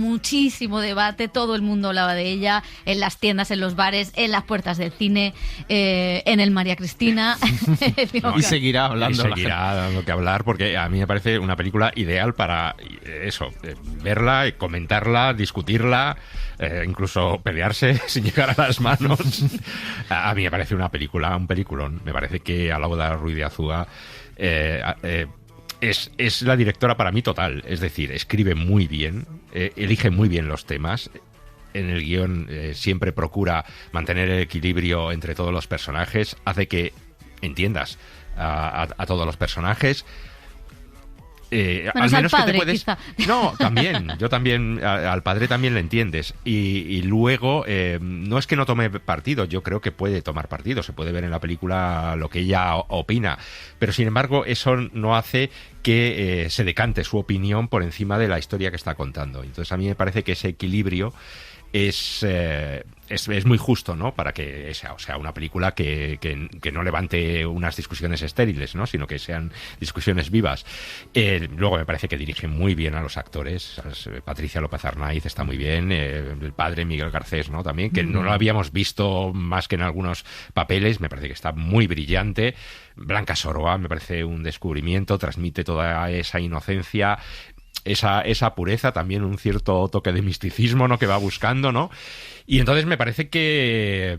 debate. Todo el mundo hablaba de ella, en las tiendas, en los bares, en las puertas del cine, en el María Cristina. Y seguirá dando que hablar, porque a mí me parece una película ideal para eso, verla, comentarla, discutirla, incluso pelearse sin llegar a las manos. A mí me parece un peliculón. Me parece que Alauda Ruiz de Azúa es la directora para mí total. Es decir, escribe muy bien, elige muy bien los temas. En el guión siempre procura mantener el equilibrio entre todos los personajes. Hace que entiendas a todos los personajes. Al menos padre, que te puedes... quizá. No, también. Yo también, al padre también le entiendes. Y luego, no es que no tome partido, yo creo que puede tomar partido. Se puede ver en la película lo que ella opina. Pero sin embargo, eso no hace que se decante su opinión por encima de la historia que está contando. Entonces a mí me parece que ese equilibrio es muy justo, ¿no? Para que sea una película que no levante unas discusiones estériles, ¿no? Sino que sean discusiones vivas. Luego me parece que dirige muy bien a los actores. Patricia López Arnaiz está muy bien, el padre Miguel Garcés, ¿no? También, que no lo habíamos visto más que en algunos papeles. Me parece que está muy brillante. Blanca Soroa me parece un descubrimiento, transmite toda esa inocencia, esa pureza, también un cierto toque de misticismo, ¿no? Que va buscando, ¿no? Y entonces me parece que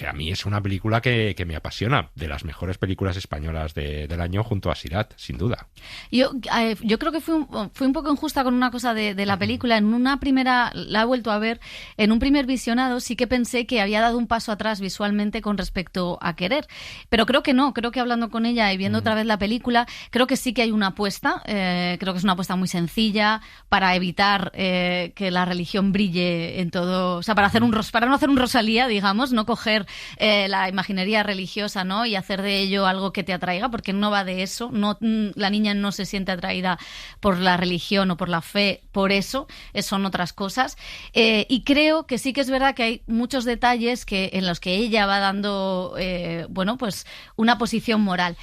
a mí es una película que me apasiona, de las mejores películas españolas del año, junto a Sirat, sin duda. Yo creo que fui un poco injusta con una cosa de la película. En una primera, la he vuelto a ver, en un primer visionado sí que pensé que había dado un paso atrás visualmente con respecto a Querer, pero creo que no, creo que hablando con ella y viendo otra vez la película, creo que sí que hay una apuesta, creo que es una apuesta muy sencilla, sencilla para evitar que la religión brille en todo, o sea, para no hacer un Rosalía, digamos, no coger la imaginería religiosa, ¿no? Y hacer de ello algo que te atraiga, porque no va de eso, la niña no se siente atraída por la religión o por la fe, por eso, son otras cosas. Y creo que sí que es verdad que hay muchos detalles en los que ella va dando, pues una posición moral.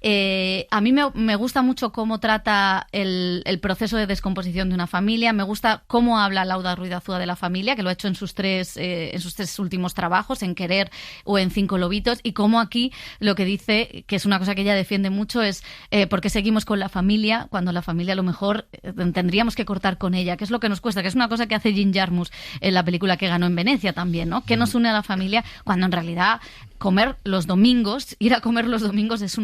A mí me gusta mucho cómo trata el proceso de descomposición de una familia, me gusta cómo habla Lauda Ruiz de Azúa de la familia, que lo ha hecho en sus tres últimos trabajos, en Querer o en 5 lobitos, y cómo aquí lo que dice, que es una cosa que ella defiende mucho, es por qué seguimos con la familia cuando la familia a lo mejor tendríamos que cortar con ella, que es lo que nos cuesta, que es una cosa que hace Jim Jarmusch en la película que ganó en Venecia también, ¿no? ¿Qué nos une a la familia cuando en realidad ir a comer los domingos es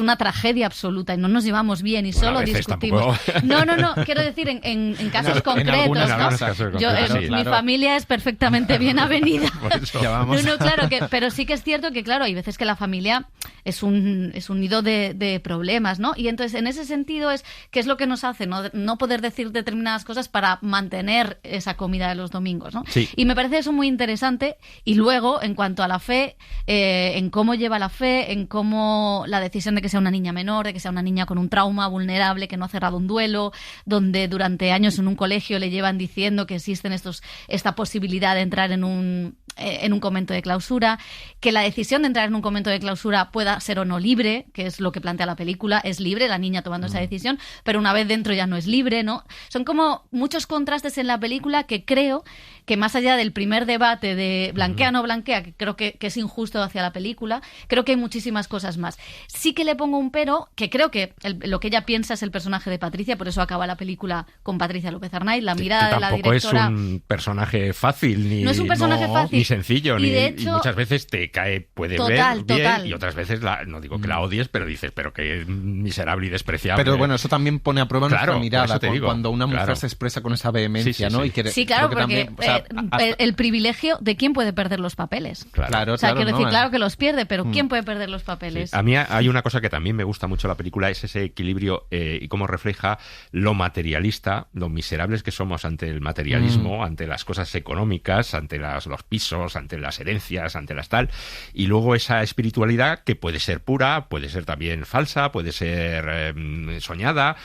una tragedia absoluta y no nos llevamos bien y solo discutimos. No, quiero decir en casos concretos, ¿no? Mi familia es perfectamente bien avenida. Claro, pero sí que es cierto que, claro, hay veces que la familia es un nido de problemas, ¿no? Y entonces, en ese sentido, ¿qué es lo que nos hace no poder decir determinadas cosas para mantener esa comida de los domingos, ¿no? Sí. Y me parece eso muy interesante. Y luego, en cuanto a la fe, en cómo lleva la fe, en cómo la decisión de que sea una niña menor, de que sea una niña con un trauma, vulnerable, que no ha cerrado un duelo, donde durante años en un colegio le llevan diciendo que existen esta posibilidad de entrar en un convento de clausura, que la decisión de entrar en un convento de clausura pueda ser o no libre, que es lo que plantea la película, es libre la niña tomando esa decisión, pero una vez dentro ya no es libre, ¿no? Son como muchos contrastes en la película que creo que más allá del primer debate de blanquea o no blanquea, que creo que es injusto hacia la película, creo que hay muchísimas cosas más. Sí que le pongo un pero, que creo que lo que ella piensa es el personaje de Patricia, por eso acaba la película con Patricia López Arnaiz, la mirada de la directora. Tampoco es un personaje fácil, no es un personaje fácil, ni sencillo, y de hecho, y muchas veces te cae, puede ver bien, y otras veces, no digo que la odies, pero dices, pero que miserable y despreciable. Pero bueno, eso también pone a prueba nuestra mirada, cuando una mujer se expresa con esa vehemencia, ¿no? Y sí, claro, porque también, el privilegio de quién puede perder los papeles. Claro, quiero decir, claro que los pierde, pero ¿quién puede perder los papeles? Sí. A mí hay una cosa que también me gusta mucho de la película, es ese equilibrio y cómo refleja lo materialista, lo miserables que somos ante el materialismo, ante las cosas económicas, ante los pisos, ante las herencias, ante las tal, y luego esa espiritualidad que puede ser pura, puede ser también falsa, puede ser soñada,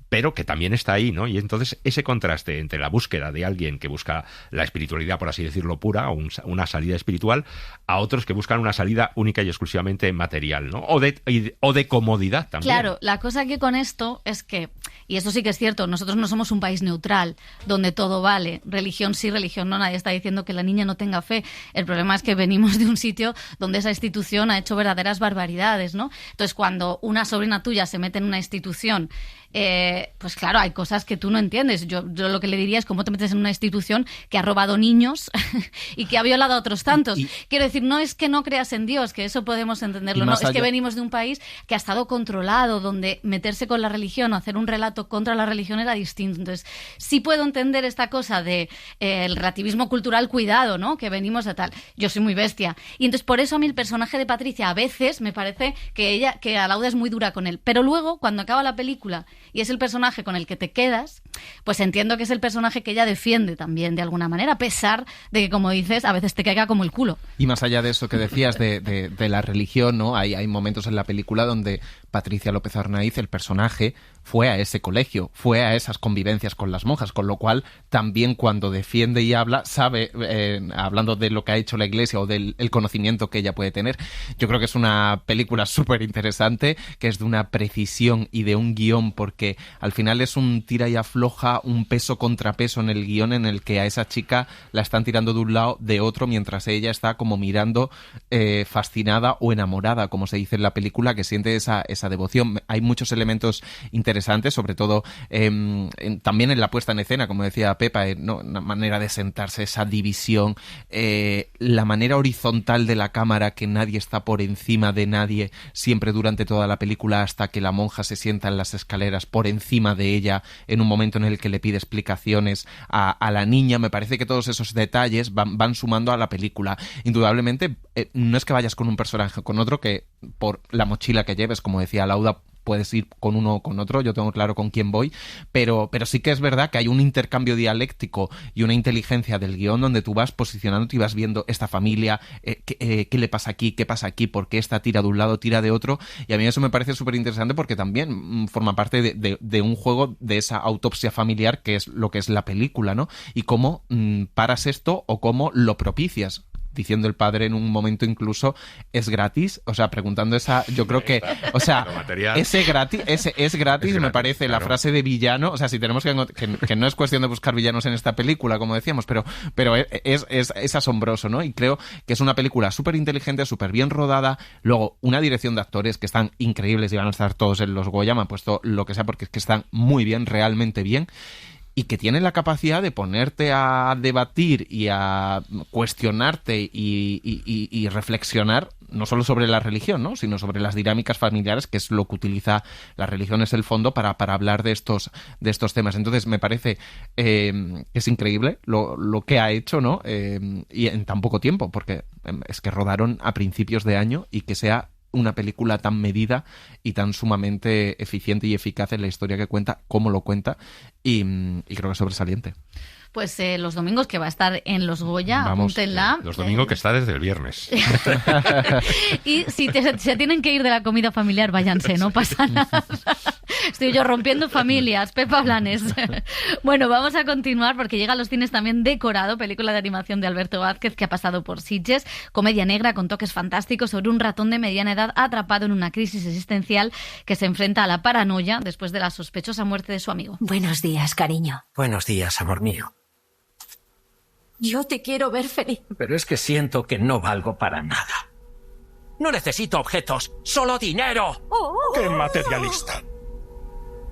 pero que también está ahí, ¿no? Y entonces ese contraste entre la búsqueda de alguien que busca la espiritualidad, por así decirlo, pura, o una salida espiritual, a otros que buscan una salida única y exclusivamente material, ¿no? O de comodidad también. Claro, la cosa que con esto es que, y esto sí que es cierto, nosotros no somos un país neutral, donde todo vale, religión sí, religión no, nadie está diciendo que la niña no tenga fe. El problema es que venimos de un sitio donde esa institución ha hecho verdaderas barbaridades, ¿no? Entonces, cuando una sobrina tuya se mete en una institución, pues claro, hay cosas que tú no entiendes. Yo lo que le diría es cómo te metes en una institución que ha robado niños y que ha violado a otros tantos. Quiero decir, no es que no creas en Dios, que eso podemos entenderlo, no, es que venimos de un país que ha estado controlado, donde meterse con la religión o hacer un relato contra la religión era distinto. Entonces, sí puedo entender esta cosa de el relativismo cultural, cuidado, ¿no? Que venimos de tal. Yo soy muy bestia. Y entonces, por eso a mí el personaje de Patricia a veces me parece que Lauda es muy dura con él. Pero luego, cuando acaba la película y es el personaje con el que te quedas, pues entiendo que es el personaje que ella defiende también de alguna manera, a pesar de que, como dices, a veces te caiga como el culo. Y más allá de eso que decías de la religión, ¿no? Hay momentos en la película donde Patricia López Arnaiz, el personaje, fue a ese colegio, fue a esas convivencias con las monjas, con lo cual también cuando defiende y habla, sabe, hablando de lo que ha hecho la Iglesia o del conocimiento que ella puede tener. Yo creo que es una película súper interesante, que es de una precisión y de un guión, porque al final es un tira y afloja, un peso contrapeso en el guión en el que a esa chica la están tirando de un lado, de otro, mientras ella está como mirando fascinada o enamorada, como se dice en la película, que siente esa devoción. Hay muchos elementos interesantes, sobre todo también en la puesta en escena, como decía Pepa, ¿no? Una manera de sentarse, esa división, la manera horizontal de la cámara, que nadie está por encima de nadie, siempre durante toda la película, hasta que la monja se sienta en las escaleras por encima de ella, en un momento en el que le pide explicaciones a la niña. Me parece que todos esos detalles van sumando a la película. Indudablemente, no es que vayas con un personaje o con otro, que por la mochila que lleves, como decía Lauda, puedes ir con uno o con otro, yo tengo claro con quién voy, pero sí que es verdad que hay un intercambio dialéctico y una inteligencia del guión donde tú vas posicionándote y vas viendo esta familia, qué le pasa aquí, qué pasa aquí, por qué esta tira de un lado, tira de otro, y a mí eso me parece súper interesante porque también forma parte de un juego de esa autopsia familiar que es lo que es la película, ¿no? Y cómo paras esto o cómo lo propicias. Diciendo el padre en un momento incluso, ¿es gratis? O sea, preguntando esa, yo creo que, o sea, ese es gratis, me parece, claro. La frase de villano, o sea, si tenemos que no es cuestión de buscar villanos en esta película, como decíamos, pero es asombroso, ¿no? Y creo que es una película súper inteligente, súper bien rodada, luego una dirección de actores que están increíbles y van a estar todos en los Goya, me han puesto lo que sea porque es que están muy bien, realmente bien, y que tienen la capacidad de ponerte a debatir y a cuestionarte y reflexionar no solo sobre la religión, ¿no? Sino sobre las dinámicas familiares, que es lo que utiliza la religión, es el fondo para hablar de estos temas. Entonces me parece que es increíble lo que ha hecho, ¿no? Y en tan poco tiempo, porque es que rodaron a principios de año y que sea una película tan medida y tan sumamente eficiente y eficaz en la historia que cuenta, cómo lo cuenta, y creo que es sobresaliente. Pues los domingos que va a estar en los Goya, apúntenla. Los domingos que está desde el viernes. Y si se tienen que ir de la comida familiar, váyanse, no pasa nada. Estoy yo rompiendo familias, Pepa Blanes. Bueno, vamos a continuar porque llega a los cines también Decorado, película de animación de Alberto Vázquez que ha pasado por Sitges, comedia negra con toques fantásticos sobre un ratón de mediana edad atrapado en una crisis existencial que se enfrenta a la paranoia después de la sospechosa muerte de su amigo. Buenos días, cariño. Buenos días, amor mío. Yo te quiero ver feliz. Pero es que siento que no valgo para nada. No necesito objetos, solo dinero. ¡Qué materialista!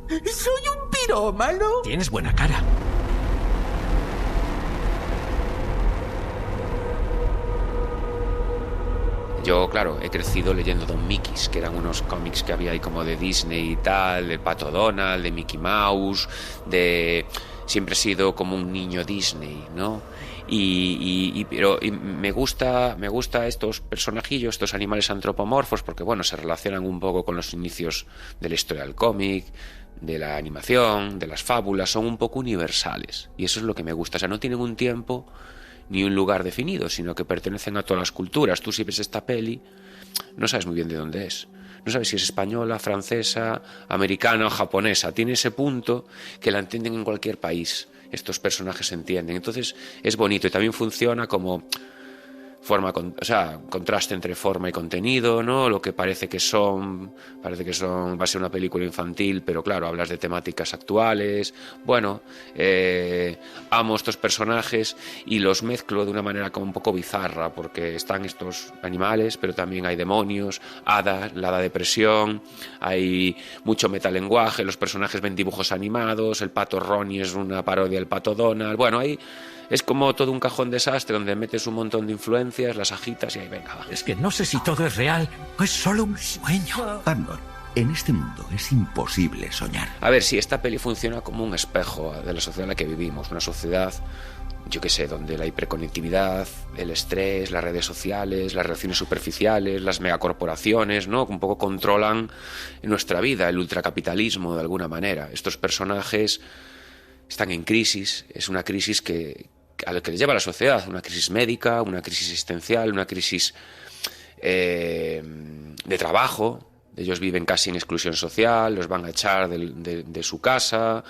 ¡Soy un pirómano! Tienes buena cara. Yo, claro, he crecido leyendo Don Mickeys, que eran unos cómics que había ahí como de Disney y tal, del Pato Donald, de Mickey Mouse, siempre he sido como un niño Disney, ¿no? Pero me gusta estos personajillos, estos animales antropomorfos, porque bueno, se relacionan un poco con los inicios de la historia del cómic, de la animación, de las fábulas, son un poco universales, y eso es lo que me gusta. O sea, no tienen un tiempo ni un lugar definido, sino que pertenecen a todas las culturas. Tú, si ves esta peli, no sabes muy bien de dónde es. No sabes si es española, francesa, americana o japonesa. Tiene ese punto que la entienden en cualquier país. Estos personajes se entienden. Entonces es bonito y también funciona como contraste entre forma y contenido, ¿no? Lo que parece que va a ser una película infantil, pero claro, hablas de temáticas actuales. Bueno, amo estos personajes y los mezclo de una manera como un poco bizarra, porque están estos animales, pero también hay demonios, hadas, la hada de presión, hay mucho metalenguaje, los personajes ven dibujos animados, el pato Ronnie es una parodia del Pato Donald. Bueno, es como todo un cajón desastre donde metes un montón de influencias, las agitas y ahí venga, va. Es que no sé si todo es real o es solo un sueño. Andor, en este mundo es imposible soñar. A ver, si esta peli funciona como un espejo de la sociedad en la que vivimos, una sociedad, yo qué sé, donde la hiperconectividad, el estrés, las redes sociales, las relaciones superficiales, las megacorporaciones, ¿no? Un poco controlan nuestra vida, el ultracapitalismo de alguna manera. Estos personajes están en crisis, es una crisis a lo que les lleva a la sociedad, una crisis médica, una crisis existencial, una crisis de trabajo. Ellos viven casi en exclusión social, los van a echar de su casa.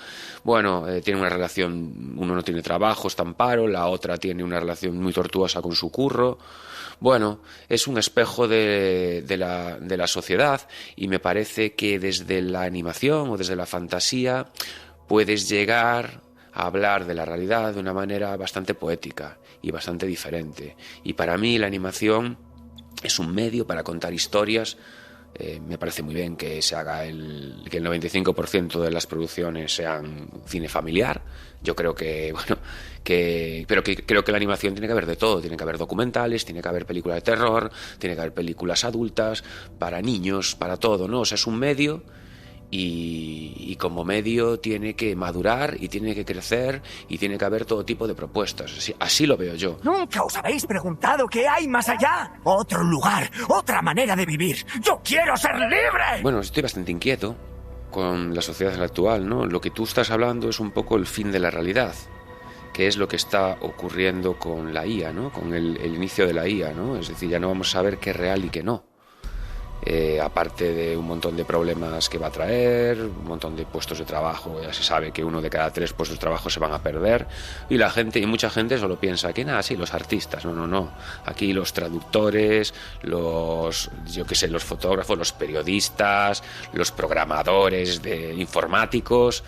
Bueno, tienen una relación, uno no tiene trabajo, está en paro, la otra tiene una relación muy tortuosa con su curro. Bueno, es un espejo de la sociedad, y me parece que desde la animación o desde la fantasía puedes llegar a hablar de la realidad de una manera bastante poética y bastante diferente. Y para mí la animación es un medio para contar historias. Me parece muy bien que se haga que el 95% de las producciones sean cine familiar. Yo creo creo que la animación tiene que haber de todo. Tiene que haber documentales, tiene que haber películas de terror, tiene que haber películas adultas, para niños, para todo, ¿no? O sea, es un medio. y como medio tiene que madurar y tiene que crecer y tiene que haber todo tipo de propuestas. Así lo veo yo. ¿Nunca os habéis preguntado qué hay más allá? Otro lugar, otra manera de vivir. ¡Yo quiero ser libre! Bueno, estoy bastante inquieto con la sociedad actual, ¿no? Lo que tú estás hablando es un poco el fin de la realidad, que es lo que está ocurriendo con la IA, ¿no? Con el inicio de la IA, ¿no? Es decir, ya no vamos a saber qué es real y qué no. Aparte de un montón de problemas que va a traer, un montón de puestos de trabajo, ya se sabe que 1 de cada 3 puestos de trabajo se van a perder, y mucha gente solo piensa que nada, sí, los artistas, no, aquí los traductores, los fotógrafos, los periodistas, los programadores informáticos.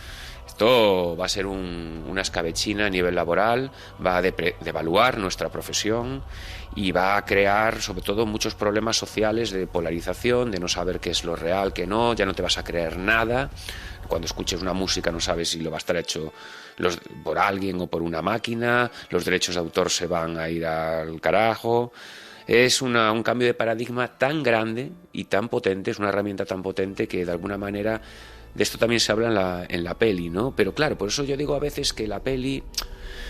Esto va a ser una escabechina a nivel laboral, va a devaluar nuestra profesión y va a crear sobre todo muchos problemas sociales de polarización, de no saber qué es lo real, qué no, ya no te vas a creer nada. Cuando escuches una música no sabes si lo va a estar hecho por alguien o por una máquina, los derechos de autor se van a ir al carajo. Es un cambio de paradigma tan grande y tan potente, es una herramienta tan potente que de alguna manera de esto también se habla en la peli, ¿no? Pero claro, por eso yo digo a veces que la peli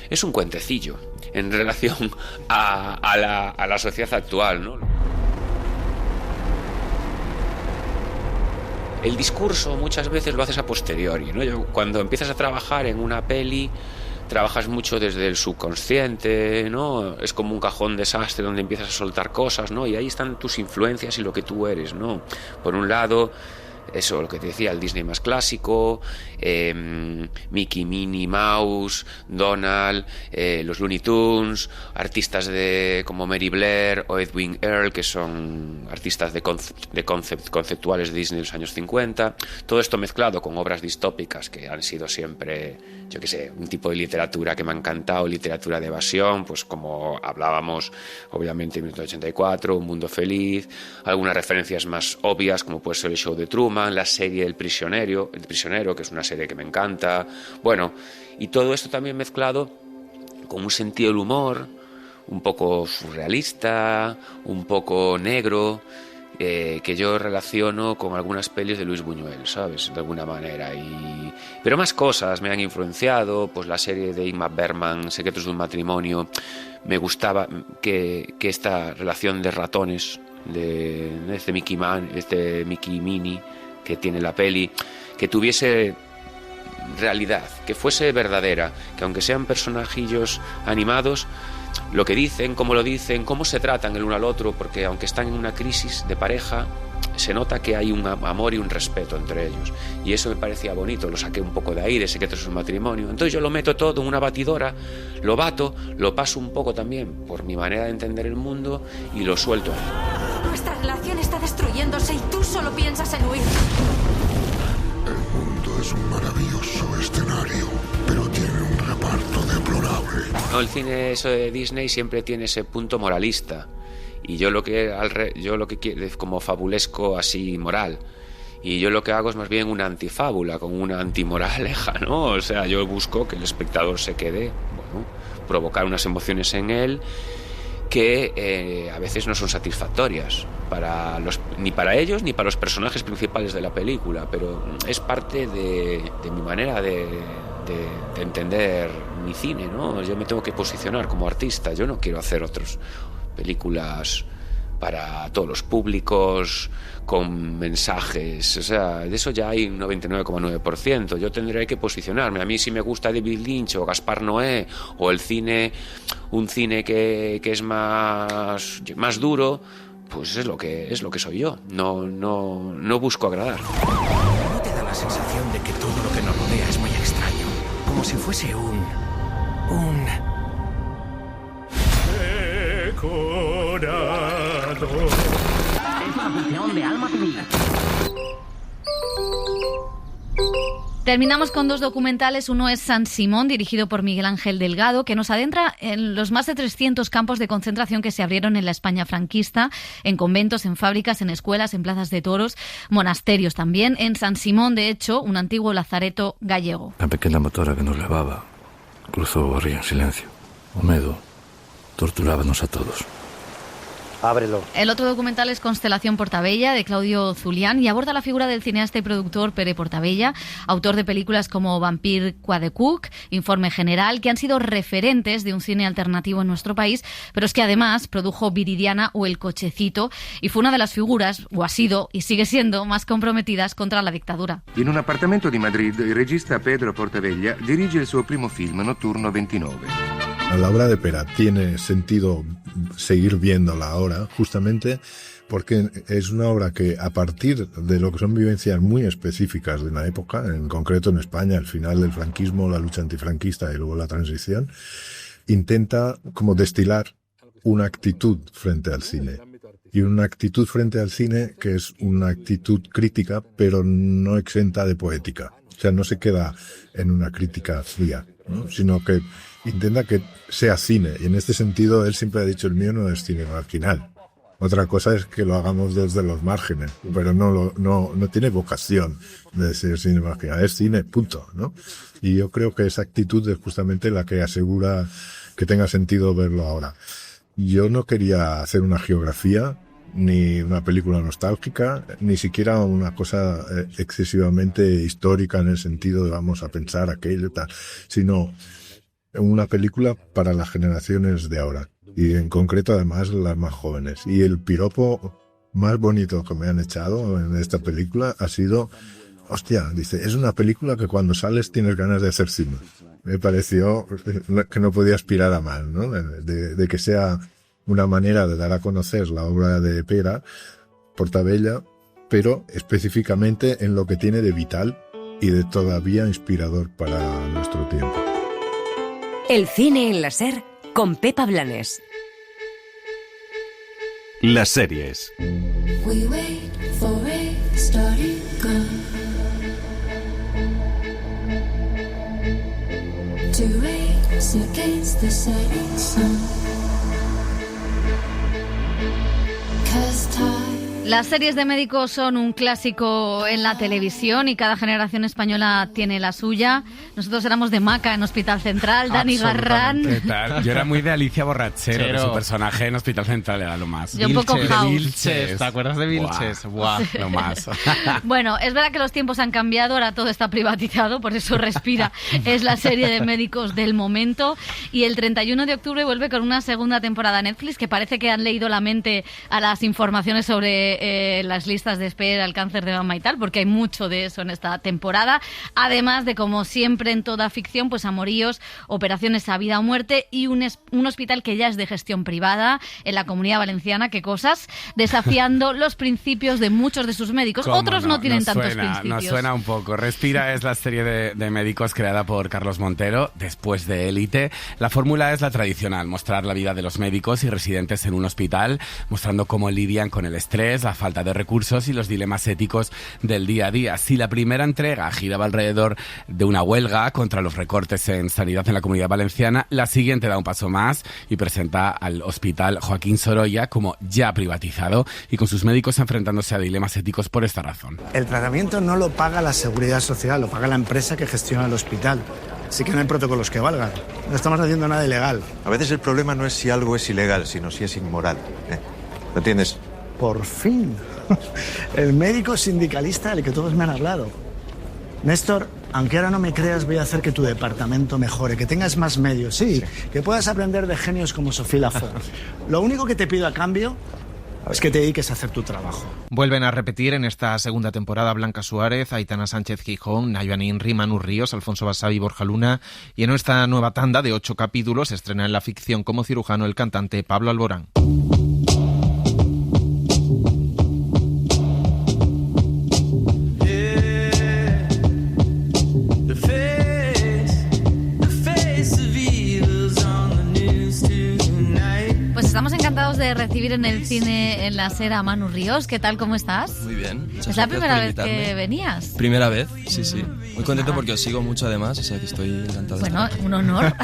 es un cuentecillo en relación a la sociedad actual, ¿no? El discurso muchas veces lo haces a posteriori, ¿no? Cuando empiezas a trabajar en una peli, trabajas mucho desde el subconsciente, ¿no? Es como un cajón desastre donde empiezas a soltar cosas, ¿no? Y ahí están tus influencias y lo que tú eres, ¿no? Por un lado, eso, lo que te decía, el Disney más clásico, Mickey, Minnie, Mouse, Donald, los Looney Tunes, artistas como Mary Blair o Edwin Earl, que son artistas conceptuales de Disney de los años 50. Todo esto mezclado con obras distópicas que han sido siempre, yo qué sé, un tipo de literatura que me ha encantado, literatura de evasión, pues como hablábamos, obviamente, 1984, Un Mundo Feliz, algunas referencias más obvias, como puede ser el show de Truman, la serie El Prisionero, que es una serie que me encanta. Bueno, y todo esto también mezclado con un sentido del humor un poco surrealista, un poco negro, que yo relaciono con algunas pelis de Luis Buñuel, ¿sabes? De alguna manera. Pero más cosas me han influenciado, pues la serie de Ingmar Bergman, Secretos de un matrimonio. Me gustaba que esta relación de ratones, de este Mickey Minnie que tiene la peli, que tuviese realidad, que fuese verdadera, que aunque sean personajillos animados, lo que dicen, cómo se tratan el uno al otro, porque aunque están en una crisis de pareja, se nota que hay un amor y un respeto entre ellos, y eso me parecía bonito. Lo saqué un poco de ahí, de Secretos de un matrimonio. Entonces yo lo meto todo en una batidora, lo bato, lo paso un poco también por mi manera de entender el mundo y lo suelto ahí. Nuestra relación está destruyéndose y tú solo piensas en huir. El mundo es un maravilloso escenario, pero tiene un reparto deplorable. No, el cine eso de Disney siempre tiene ese punto moralista, y yo lo que quiero es como fabulesco así moral, y yo lo que hago es más bien una antifábula, como una antimoraleja, ¿no? O sea, yo busco que el espectador se quede, bueno, provocar unas emociones en él que a veces no son satisfactorias ni para ellos ni para los personajes principales de la película, pero es parte de mi manera de entender mi cine, ¿no? Yo me tengo que posicionar como artista, yo no quiero hacer otras películas para todos los públicos con mensajes, o sea, de eso ya hay un 99,9%. Yo tendré que posicionarme. A mí, si me gusta David Lynch o Gaspar Noé o el cine, un cine que es más duro, pues es lo que soy yo. No busco agradar. ¿No te da la sensación de que todo lo que nos rodea es muy extraño? Como si fuese un de Alma TV. Terminamos con dos documentales. Uno es San Simón, dirigido por Miguel Ángel Delgado, que nos adentra en los más de 300 campos de concentración que se abrieron en la España franquista, en conventos, en fábricas, en escuelas, en plazas de toros, monasterios también. En San Simón, de hecho, un antiguo lazareto gallego. La pequena motora que nos levaba cruzou o río en silencio. O medo torturábanos a todos. Ábrelo. El otro documental es Constelación Portabella, de Claudio Zulián, y aborda la figura del cineasta y productor Pere Portabella, autor de películas como Vampire Quadecook, Informe General, que han sido referentes de un cine alternativo en nuestro país, pero es que además produjo Viridiana o El Cochecito, y fue una de las figuras, o ha sido y sigue siendo, más comprometidas contra la dictadura. In un appartamento di Madrid, il regista Pedro Portabella dirige il suo primo film, Notturno 29. La obra de Pera tiene sentido seguir viéndola ahora, justamente porque es una obra que, a partir de lo que son vivencias muy específicas de una época, en concreto en España, el final del franquismo, la lucha antifranquista y luego la transición, intenta como destilar una actitud frente al cine. Y una actitud frente al cine que es una actitud crítica, pero no exenta de poética. O sea, no se queda en una crítica fría, ¿no? Sino que intenta que sea cine. Y en este sentido, él siempre ha dicho, el mío no es cine marginal. Otra cosa es que lo hagamos desde los márgenes, pero no tiene vocación de ser cine marginal. Es cine, punto, ¿no? Y yo creo que esa actitud es justamente la que asegura que tenga sentido verlo ahora. Yo no quería hacer una geografía, ni una película nostálgica, ni siquiera una cosa excesivamente histórica en el sentido de vamos a pensar aquello, tal, sino una película para las generaciones de ahora, y en concreto además las más jóvenes. Y el piropo más bonito que me han echado en esta película ha sido, hostia, dice, es una película que cuando sales tienes ganas de hacer cine. Me pareció que no podía aspirar a más, ¿no? De que sea una manera de dar a conocer la obra de Pere Portabella, pero específicamente en lo que tiene de vital y de todavía inspirador para nuestro tiempo. El cine en la SER con Pepa Blanes. Las series. We wait for a starting gun to race against the setting sun. 'Cause time. Las series de médicos son un clásico en la televisión y cada generación española tiene la suya. Nosotros éramos de Maca en Hospital Central, Dani Garrán. ¿Qué tal? Yo era muy de Alicia Borrachero, que su personaje en Hospital Central era lo más. Yo un poco House. Vilches, ¿te acuerdas de Vilches? Buah, lo más. Bueno, es verdad que los tiempos han cambiado, ahora todo está privatizado, por eso Respira es la serie de médicos del momento. Y el 31 de octubre vuelve con una segunda temporada Netflix, que parece que han leído la mente a las informaciones sobre las listas de espera, el cáncer de mama y tal, porque hay mucho de eso en esta temporada, además de, como siempre en toda ficción, pues amoríos, operaciones a vida o muerte y un hospital que ya es de gestión privada en la Comunidad Valenciana, qué cosas, desafiando los principios de muchos de sus médicos. Otros no tienen tantos principios. Nos suena un poco. Respira es la serie de médicos creada por Carlos Montero después de Élite. La fórmula es la tradicional, mostrar la vida de los médicos y residentes en un hospital, mostrando cómo lidian con el estrés, la falta de recursos y los dilemas éticos del día a día. Si la primera entrega giraba alrededor de una huelga contra los recortes en sanidad en la Comunidad Valenciana, la siguiente da un paso más y presenta al Hospital Joaquín Sorolla como ya privatizado y con sus médicos enfrentándose a dilemas éticos por esta razón. El tratamiento no lo paga la Seguridad Social, lo paga la empresa que gestiona el hospital. Así que no hay protocolos que valgan. No estamos haciendo nada ilegal. A veces el problema no es si algo es ilegal, sino si es inmoral. ¿Lo entiendes? Por fin. El médico sindicalista del que todos me han hablado. Néstor, aunque ahora no me creas, voy a hacer que tu departamento mejore, que tengas más medios, sí. Que puedas aprender de genios como Sofía Lafont. Lo único que te pido a cambio es que te dediques a hacer tu trabajo. Vuelven a repetir en esta segunda temporada Blanca Suárez, Aitana Sánchez Gijón, Nayoa Ninri, Manu Ríos, Alfonso Basavi y Borja Luna. Y en esta nueva tanda de 8 capítulos estrena en la ficción como cirujano el cantante Pablo Alborán. Estamos encantados de recibir en el cine en la SER a Manu Ríos. ¿Qué tal? ¿Cómo estás? Muy bien. ¿Es la primera vez que venías? Primera vez, sí. Muy contento porque os sigo mucho además, o sea que estoy encantado. Bueno, un honor.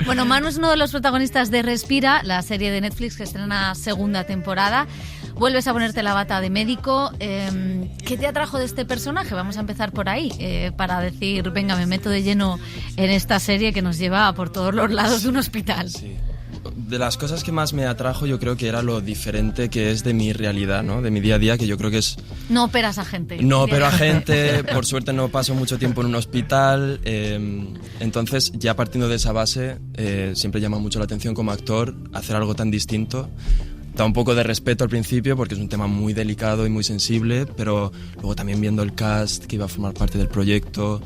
Bueno, Manu es uno de los protagonistas de Respira, la serie de Netflix que estrena segunda temporada. Vuelves a ponerte la bata de médico. ¿Qué te atrajo de este personaje? Vamos a empezar por ahí, para decir, venga, me meto de lleno en esta serie que nos lleva por todos los lados de un hospital. Sí. de las cosas que más me atrajo yo creo que era lo diferente que es de mi realidad, ¿no? De mi día a día, que yo creo que es... No operas a gente. No opero a gente, por suerte no paso mucho tiempo en un hospital, entonces ya partiendo de esa base siempre llama mucho la atención como actor hacer algo tan distinto. Da un poco de respeto al principio porque es un tema muy delicado y muy sensible, pero luego también viendo el cast que iba a formar parte del proyecto,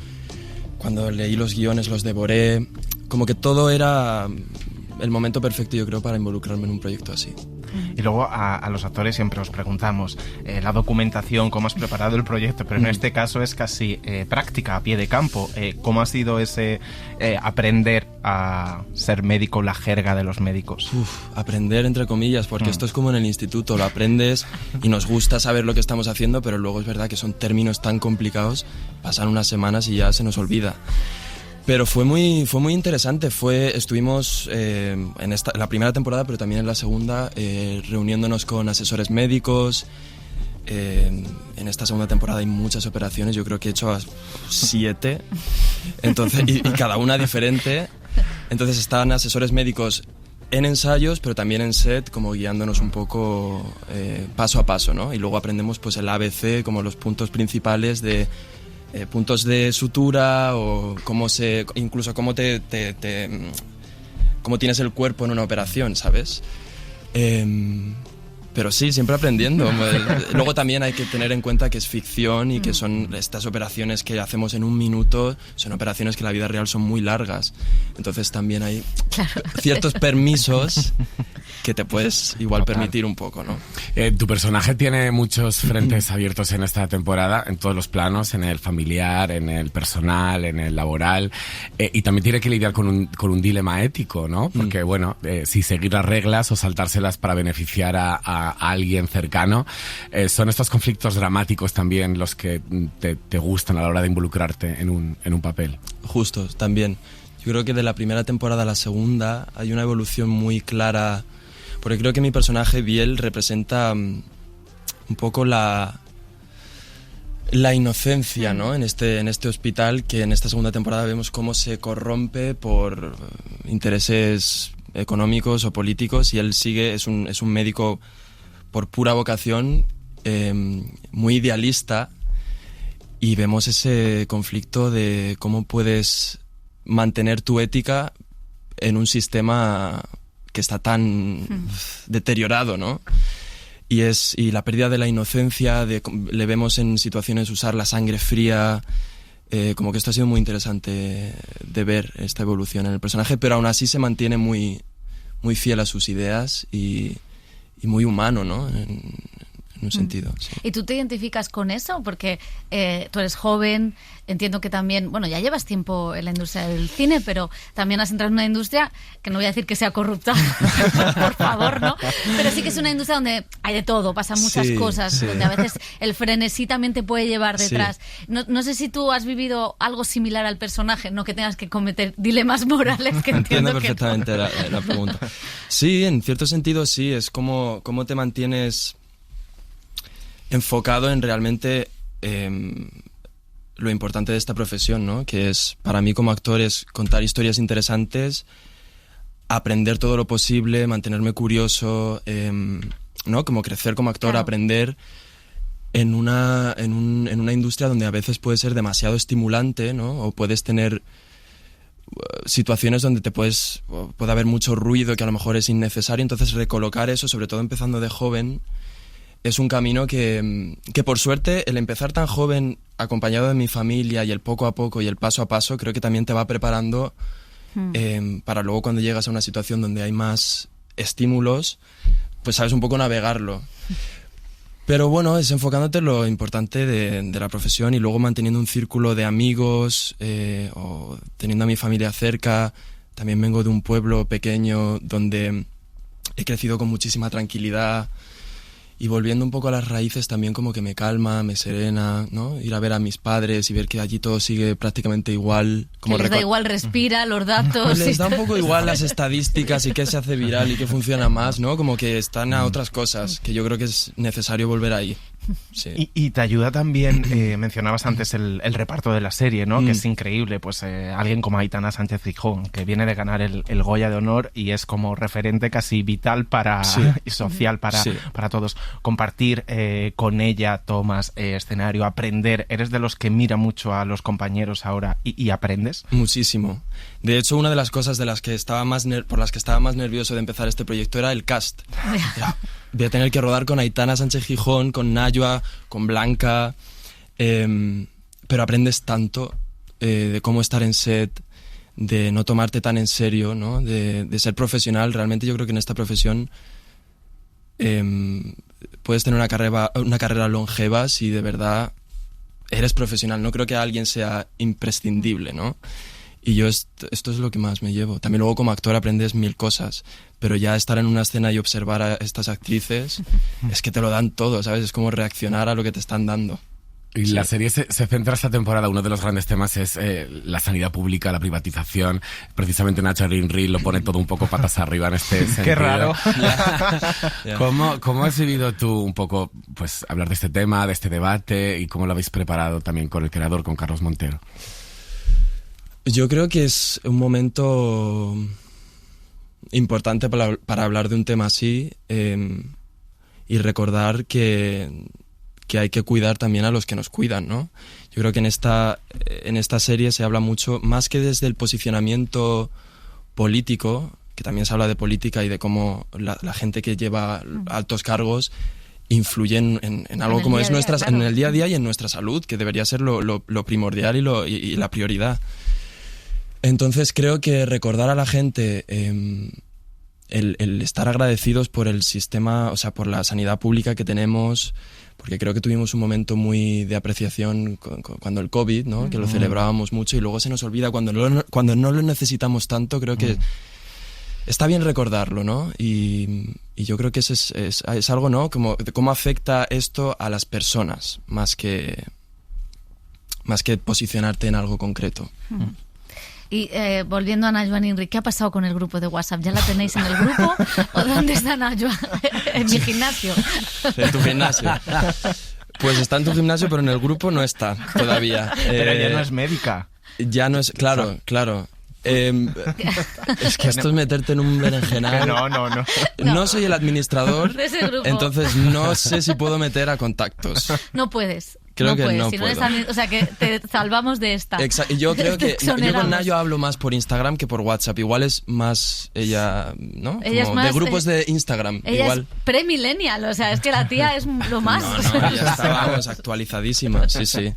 cuando leí los guiones los devoré, como que todo era el momento perfecto yo creo para involucrarme en un proyecto así. Y luego a los actores siempre os preguntamos la documentación, cómo has preparado el proyecto, pero en este caso es casi práctica, a pie de campo. ¿Cómo ha sido ese aprender a ser médico, la jerga de los médicos? Aprender entre comillas, porque esto es como en el instituto, lo aprendes y nos gusta saber lo que estamos haciendo, pero luego es verdad que son términos tan complicados, pasan unas semanas y ya se nos olvida. Pero fue muy interesante, estuvimos en la primera temporada, pero también en la segunda, reuniéndonos con asesores médicos. En esta segunda temporada hay muchas operaciones, yo creo que he hecho 7, entonces, y cada una diferente. Entonces estaban asesores médicos en ensayos, pero también en set, como guiándonos un poco paso a paso, ¿no? Y luego aprendemos pues el ABC, como los puntos principales de... puntos de sutura o incluso cómo cómo tienes el cuerpo en una operación, ¿sabes? Pero sí, siempre aprendiendo. Luego también hay que tener en cuenta que es ficción y que son estas operaciones que hacemos en un minuto, son operaciones que en la vida real son muy largas. Entonces también hay ciertos permisos que te puedes igual permitir un poco, ¿no? Tu personaje tiene muchos frentes abiertos en esta temporada, en todos los planos, en el familiar, en el personal, en el laboral, y también tiene que lidiar con un dilema ético, ¿no? Porque, bueno, si seguir las reglas o saltárselas para beneficiar a alguien cercano, son estos conflictos dramáticos también los que te gustan a la hora de involucrarte en un papel. Justo, también. Yo creo que de la primera temporada a la segunda hay una evolución muy clara, porque creo que mi personaje, Biel, representa un poco la inocencia, ¿no? En este hospital, que en esta segunda temporada vemos cómo se corrompe por intereses económicos o políticos, y él es un médico por pura vocación, muy idealista, y vemos ese conflicto de cómo puedes mantener tu ética en un sistema que está tan deteriorado, ¿no? Y la pérdida de la inocencia, le vemos en situaciones usar la sangre fría, como que esto ha sido muy interesante de ver, esta evolución en el personaje, pero aún así se mantiene muy, muy fiel a sus ideas y muy humano, ¿no? En un sentido. Sí. ¿Y tú te identificas con eso? Porque tú eres joven, entiendo que también, bueno, ya llevas tiempo en la industria del cine, pero también has entrado en una industria que no voy a decir que sea corrupta, por favor, ¿no? Pero sí que es una industria donde hay de todo, pasan muchas cosas, donde a veces el frenesí también te puede llevar detrás. Sí. No sé si tú has vivido algo similar al personaje, no que tengas que cometer dilemas morales, que entiendo perfectamente que no. la pregunta. Sí, en cierto sentido sí, es cómo te mantienes enfocado en realmente lo importante de esta profesión, ¿no? Que es, para mí como actor, es contar historias interesantes, aprender todo lo posible, mantenerme curioso, ¿no? Como crecer como actor, claro. Aprender en una industria donde a veces puede ser demasiado estimulante, ¿no? O puedes tener situaciones donde puede haber mucho ruido que a lo mejor es innecesario, entonces recolocar eso, sobre todo empezando de joven, es un camino que por suerte el empezar tan joven acompañado de mi familia y el poco a poco y el paso a paso creo que también te va preparando para luego cuando llegas a una situación donde hay más estímulos, pues sabes un poco navegarlo. Pero bueno, es enfocándote en lo importante de la profesión y luego manteniendo un círculo de amigos o teniendo a mi familia cerca. También vengo de un pueblo pequeño donde he crecido con muchísima tranquilidad. Y volviendo un poco a las raíces también como que me calma, me serena, ¿no? Ir a ver a mis padres y ver que allí todo sigue prácticamente igual. Como que les da igual, respira, los datos... Les da un poco igual las estadísticas y qué se hace viral y qué funciona más, ¿no? Como que están a otras cosas, que yo creo que es necesario volver ahí. Sí. Y te ayuda también, mencionabas antes el reparto de la serie, ¿no? Que es increíble, pues alguien como Aitana Sánchez Gijón, que viene de ganar el Goya de Honor y es como referente casi vital y social para todos. Compartir con ella tomas, escenario, aprender. ¿Eres de los que mira mucho a los compañeros ahora y aprendes? Muchísimo. De hecho, una de las cosas por las que estaba más nervioso de empezar este proyecto era el cast. Voy a tener que rodar con Aitana Sánchez Gijón, con Nayua, con Blanca, pero aprendes tanto de cómo estar en set, de no tomarte tan en serio, ¿no? De ser profesional. Realmente yo creo que en esta profesión puedes tener una carrera longeva si de verdad eres profesional. No creo que alguien sea imprescindible, ¿no? Y yo esto es lo que más me llevo. También luego como actor aprendes 1000 cosas, pero ya estar en una escena y observar a estas actrices es que te lo dan todo, ¿sabes? Es como reaccionar a lo que te están dando. Y la serie se centra esta temporada, uno de los grandes temas es la sanidad pública, la privatización. Precisamente Nacho Rinri lo pone todo un poco patas arriba en este sentido. ¡Qué raro! ¿Cómo has vivido tú un poco pues hablar de este tema, de este debate, y cómo lo habéis preparado también con el creador, con Carlos Montero? Yo creo que es un momento importante para hablar de un tema así y recordar que hay que cuidar también a los que nos cuidan, ¿no? Yo creo que en esta serie se habla mucho, más que desde el posicionamiento político, que también se habla de política y de cómo la gente que lleva altos cargos influyen en algo como es en el día a día y en nuestra salud, que debería ser lo primordial y la prioridad. Entonces creo que recordar a la gente el estar agradecidos por el sistema, o sea, por la sanidad pública que tenemos, porque creo que tuvimos un momento muy de apreciación cuando el COVID, ¿no? Que lo celebrábamos mucho y luego se nos olvida cuando no lo necesitamos tanto. Creo que está bien recordarlo, ¿no? Y yo creo que es algo, ¿no? Como cómo afecta esto a las personas, más que posicionarte en algo concreto. Y volviendo a Nayua Ninri, ¿qué ha pasado con el grupo de WhatsApp? ¿Ya la tenéis en el grupo? ¿O dónde está Nayua? En mi gimnasio. En tu gimnasio. Pues está en tu gimnasio, pero en el grupo no está todavía. Pero ya no es médica. Ya no es... Claro. Es que esto es meterte en un berenjenal. No. No soy el administrador, de ese grupo. Entonces no sé si puedo meter a contactos. No puedes. Creo que puedes, no si puedo. O sea, que te salvamos de esta. Exacto. Yo creo que yo con Nayo hablo más por Instagram que por WhatsApp. Igual es más ella, ¿no? Ella como es más, de grupos de Instagram. Ella igual. es pre-millennial, o sea, es que la tía es lo más. No, ya estábamos actualizadísima, sí.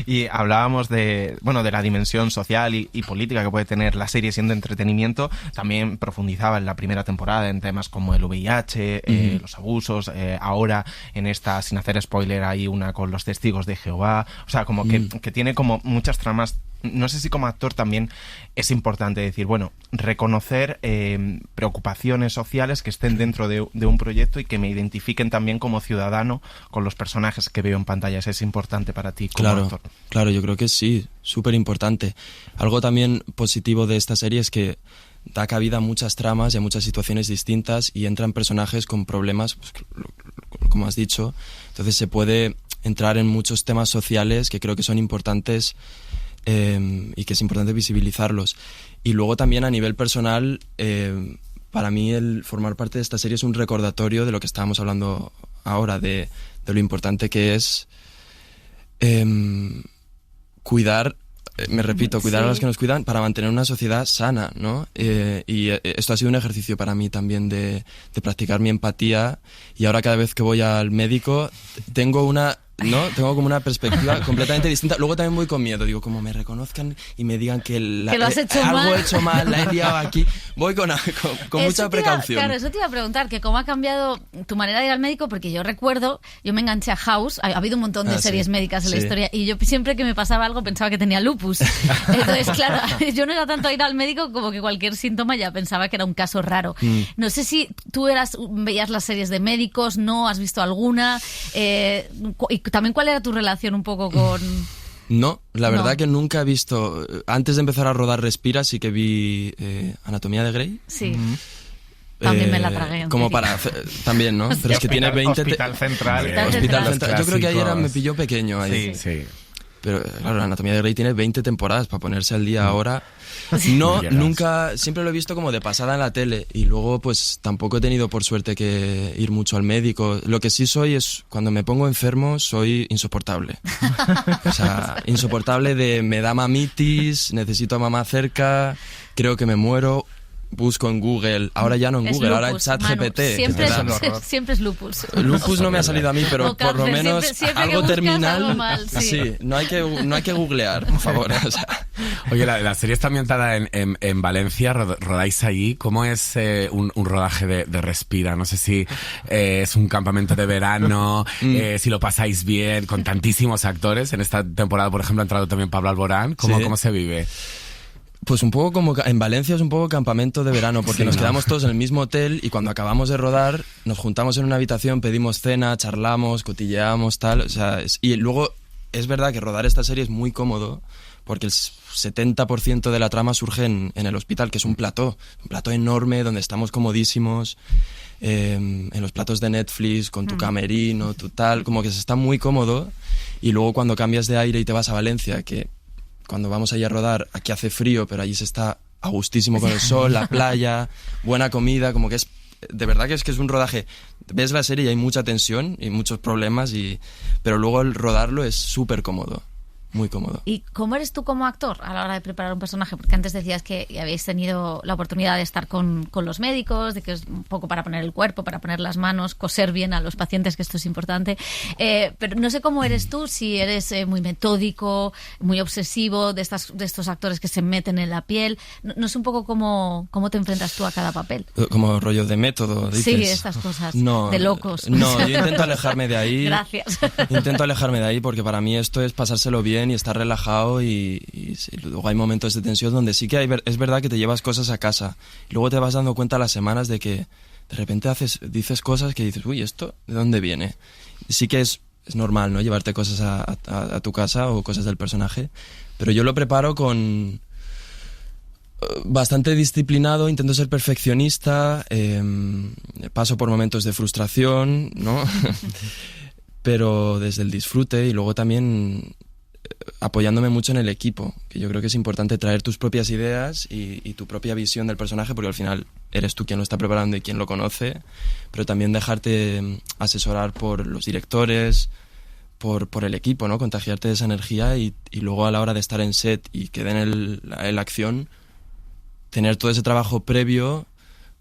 Y hablábamos de la dimensión social y política que puede tener la serie siendo entretenimiento. También profundizaba en la primera temporada en temas como el VIH, los abusos. Ahora en esta, sin hacer spoiler, hay una con los testigos de Jehová, o sea, como que tiene como muchas tramas. No sé si como actor también es importante decir, bueno, reconocer preocupaciones sociales que estén dentro de un proyecto y que me identifiquen también como ciudadano con los personajes que veo en pantallas. ¿Es importante para ti como actor? Claro, yo creo que sí, súper importante. Algo también positivo de esta serie es que da cabida a muchas tramas y a muchas situaciones distintas y entran personajes con problemas, pues, como has dicho. Entonces se puede entrar en muchos temas sociales que creo que son importantes y que es importante visibilizarlos. Y luego también a nivel personal, para mí el formar parte de esta serie es un recordatorio de lo que estábamos hablando ahora, de lo importante que es cuidar a los que nos cuidan para mantener una sociedad sana, ¿no? Y esto ha sido un ejercicio para mí también de practicar mi empatía, y ahora cada vez que voy al médico tengo como una perspectiva completamente distinta. Luego también voy con miedo, digo, como me reconozcan y me digan que lo has hecho algo mal. he hecho mal, la he liado aquí. Voy con mucha precaución. Claro, eso te iba a preguntar, que cómo ha cambiado tu manera de ir al médico, porque yo recuerdo, yo me enganché a House, ha habido un montón de series médicas en la historia, y yo siempre que me pasaba algo pensaba que tenía lupus. Entonces, claro, yo no era tanto a ir al médico como que cualquier síntoma ya pensaba que era un caso raro. No sé si tú veías las series de médicos, ¿no? ¿Has visto alguna? Y también, ¿cuál era tu relación un poco con...? No, la verdad que nunca he visto... Antes de empezar a rodar Respira sí que vi Anatomía de Grey. Sí. También me la tragué. Como para... También, ¿no? Pero es que tiene 20... Hospital Central. Hospital Central. Yo creo que ayer me pilló pequeño ahí. Sí. Pero claro, la Anatomía de Grey tiene 20 temporadas para ponerse al día ahora. No, nunca, siempre lo he visto como de pasada en la tele y luego pues tampoco he tenido por suerte que ir mucho al médico. Lo que sí soy es, cuando me pongo enfermo, soy insoportable. O sea, insoportable de me da mamitis, necesito a mamá cerca, creo que me muero. Busco en Google, ahora ya no en Google, ahora en ChatGPT. Siempre es lupus. Lupus no me ha salido a mí, pero por lo menos siempre algo terminal. Algo mal, sí, no hay que googlear, por favor. O sea. Oye, la serie está ambientada en Valencia, rodáis allí. ¿Cómo es un rodaje de Respira? No sé si es un campamento de verano, si lo pasáis bien, con tantísimos actores. En esta temporada, por ejemplo, ha entrado también Pablo Alborán. ¿Cómo se vive? Pues un poco como en Valencia es un poco campamento de verano, porque nos quedamos todos en el mismo hotel y cuando acabamos de rodar nos juntamos en una habitación, pedimos cena, charlamos, cotilleamos, tal, o sea, y luego es verdad que rodar esta serie es muy cómodo porque el 70% de la trama surge en el hospital, que es un plató enorme donde estamos comodísimos, en los platos de Netflix, con tu camerino, tu tal, como que se está muy cómodo, y luego cuando cambias de aire y te vas a Valencia, que cuando vamos allí a rodar, aquí hace frío, pero allí se está a gustísimo con el sol, la playa, buena comida, como que es... De verdad que es un rodaje... Ves la serie y hay mucha tensión y muchos problemas, pero luego el rodarlo es súper cómodo. Muy cómodo. ¿Y cómo eres tú como actor a la hora de preparar un personaje? Porque antes decías que habéis tenido la oportunidad de estar con los médicos, de que es un poco para poner el cuerpo, para poner las manos, coser bien a los pacientes, que esto es importante. Pero no sé cómo eres tú, si eres muy metódico, muy obsesivo, de estos actores que se meten en la piel. No sé un poco cómo te enfrentas tú a cada papel. Como rollo de método, dices. Sí, estas cosas de locos. No, yo intento alejarme de ahí. Gracias. Intento alejarme de ahí porque para mí esto es pasárselo bien y estar relajado y luego hay momentos de tensión donde sí que es verdad que te llevas cosas a casa y luego te vas dando cuenta a las semanas de que de repente dices cosas que dices, uy, ¿esto de dónde viene? Sí que es normal, ¿no? Llevarte cosas a tu casa o cosas del personaje, pero yo lo preparo con bastante disciplinado, intento ser perfeccionista, paso por momentos de frustración, ¿no? Pero desde el disfrute y luego también apoyándome mucho en el equipo, que yo creo que es importante traer tus propias ideas y tu propia visión del personaje, porque al final eres tú quien lo está preparando y quien lo conoce, pero también dejarte asesorar por los directores, por el equipo, ¿no? Contagiarte de esa energía y luego a la hora de estar en set y que den la acción, tener todo ese trabajo previo,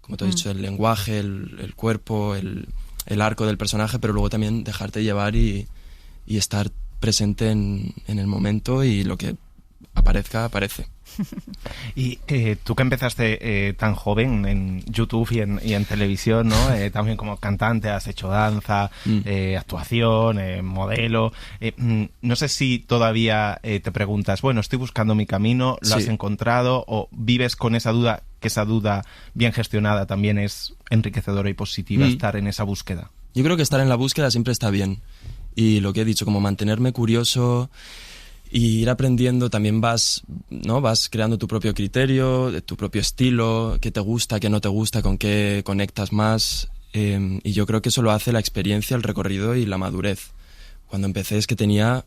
como te he dicho, el lenguaje, el cuerpo, el arco del personaje, pero luego también dejarte llevar y estar presente en el momento y lo que aparece. Y tú que empezaste tan joven en YouTube y en televisión, ¿no? También como cantante, has hecho danza, actuación, modelo. No sé si todavía te preguntas, bueno, estoy buscando mi camino, ¿lo has encontrado? ¿O vives con esa duda, que esa duda bien gestionada también es enriquecedora y positiva, estar en esa búsqueda? Yo creo que estar en la búsqueda siempre está bien. Y lo que he dicho, como mantenerme curioso y ir aprendiendo, también vas creando tu propio criterio, tu propio estilo, qué te gusta, qué no te gusta, con qué conectas más. Y yo creo que eso lo hace la experiencia, el recorrido y la madurez. Cuando empecé es que tenía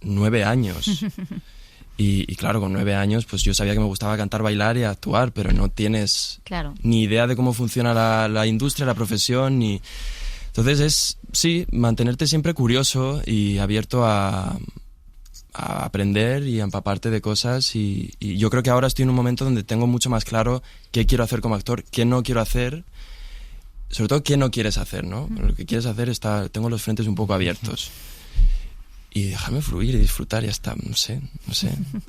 9 años. Y claro, con 9 años pues yo sabía que me gustaba cantar, bailar y actuar, pero no tienes ni idea de cómo funciona la industria, la profesión, ni... Entonces mantenerte siempre curioso y abierto a aprender y a empaparte de cosas y yo creo que ahora estoy en un momento donde tengo mucho más claro qué quiero hacer como actor, qué no quiero hacer, sobre todo qué no quieres hacer, ¿no? Lo que quieres hacer tengo los frentes un poco abiertos y dejarme fluir y disfrutar y hasta, no sé,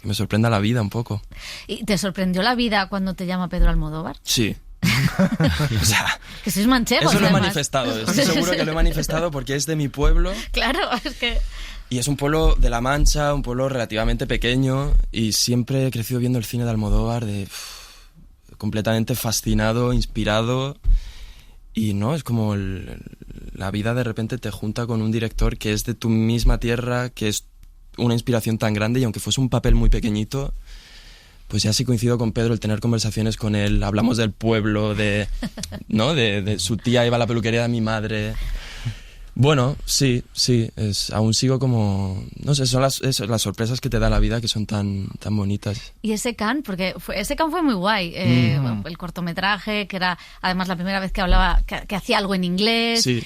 que me sorprenda la vida un poco. ¿Y te sorprendió la vida cuando te llama Pedro Almodóvar? Sí. O sea, que sois manchegos. Eso lo he manifestado, estoy seguro que lo he manifestado porque es de mi pueblo. Claro, es que... Y es un pueblo de La Mancha, un pueblo relativamente pequeño y siempre he crecido viendo el cine de Almodóvar, completamente fascinado, inspirado y no, es como la vida de repente te junta con un director que es de tu misma tierra, que es una inspiración tan grande y aunque fuese un papel muy pequeñito, pues ya sí coincido con Pedro, el tener conversaciones con él, hablamos del pueblo, ¿no? de su tía iba a la peluquería de mi madre. Bueno, sí, aún sigo como... No sé, son las sorpresas que te da la vida que son tan bonitas. Y ese Cannes, porque ese Cannes fue muy guay. El cortometraje, que era además la primera vez que hablaba, que hacía algo en inglés, sí.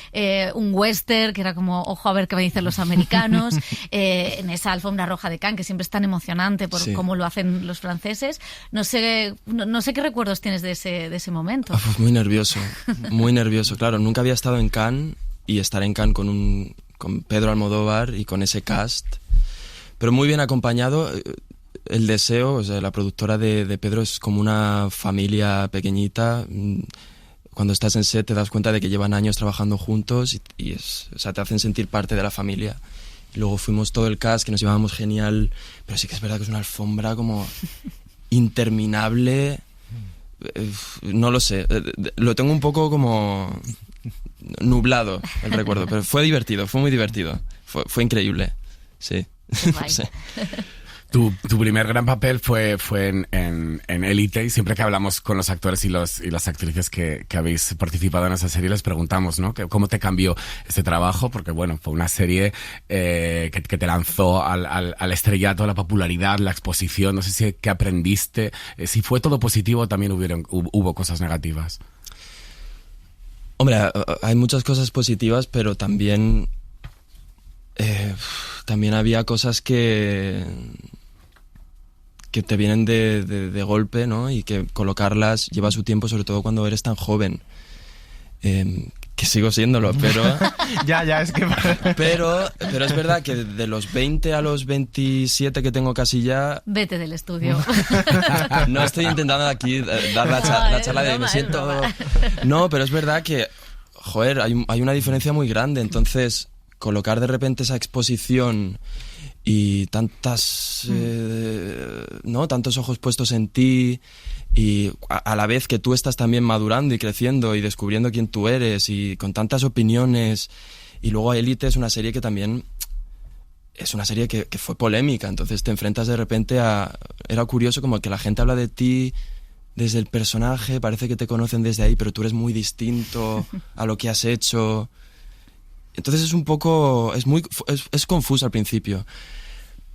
Un western, que era como, ojo a ver qué me dicen los americanos, en esa alfombra roja de Cannes, que siempre es tan emocionante por cómo lo hacen los franceses. No sé qué recuerdos tienes de ese momento. Muy nervioso, claro. Nunca había estado en Cannes, y estar en Cannes con Pedro Almodóvar y con ese cast, pero muy bien acompañado. El deseo, o sea, la productora de Pedro es como una familia pequeñita. Cuando estás en set te das cuenta de que llevan años trabajando juntos y o sea, te hacen sentir parte de la familia. Y luego fuimos todo el cast, que nos llevábamos genial, pero sí que es verdad que es una alfombra como interminable. No lo sé, lo tengo un poco como... nublado el recuerdo, pero fue divertido, fue muy divertido, fue increíble, sí. Sí. Tu primer gran papel fue en Élite, y siempre que hablamos con los actores y las actrices que habéis participado en esa serie les preguntamos, ¿no? ¿Cómo te cambió este trabajo? Porque bueno, fue una serie que te lanzó al estrellato, a la popularidad, la exposición. No sé si qué aprendiste, si fue todo positivo, también hubo cosas negativas. Hombre, hay muchas cosas positivas, pero también había cosas que te vienen de golpe, ¿no? Y que colocarlas lleva su tiempo, sobre todo cuando eres tan joven. Que sigo siéndolo, pero... ya, es que... pero es verdad que de los 20 a los 27 que tengo casi ya... Vete del estudio. No estoy intentando aquí dar la charla de me siento... No, pero es verdad que, joder, hay una diferencia muy grande. Entonces, colocar de repente esa exposición y tantos ojos puestos en ti, y a la vez que tú estás también madurando y creciendo y descubriendo quién tú eres, y con tantas opiniones. Y luego Élite es una serie que también es una serie que fue polémica, entonces te enfrentas de repente a... Era curioso como que la gente habla de ti desde el personaje, parece que te conocen desde ahí, pero tú eres muy distinto a lo que has hecho. Entonces es un poco... Es confuso al principio,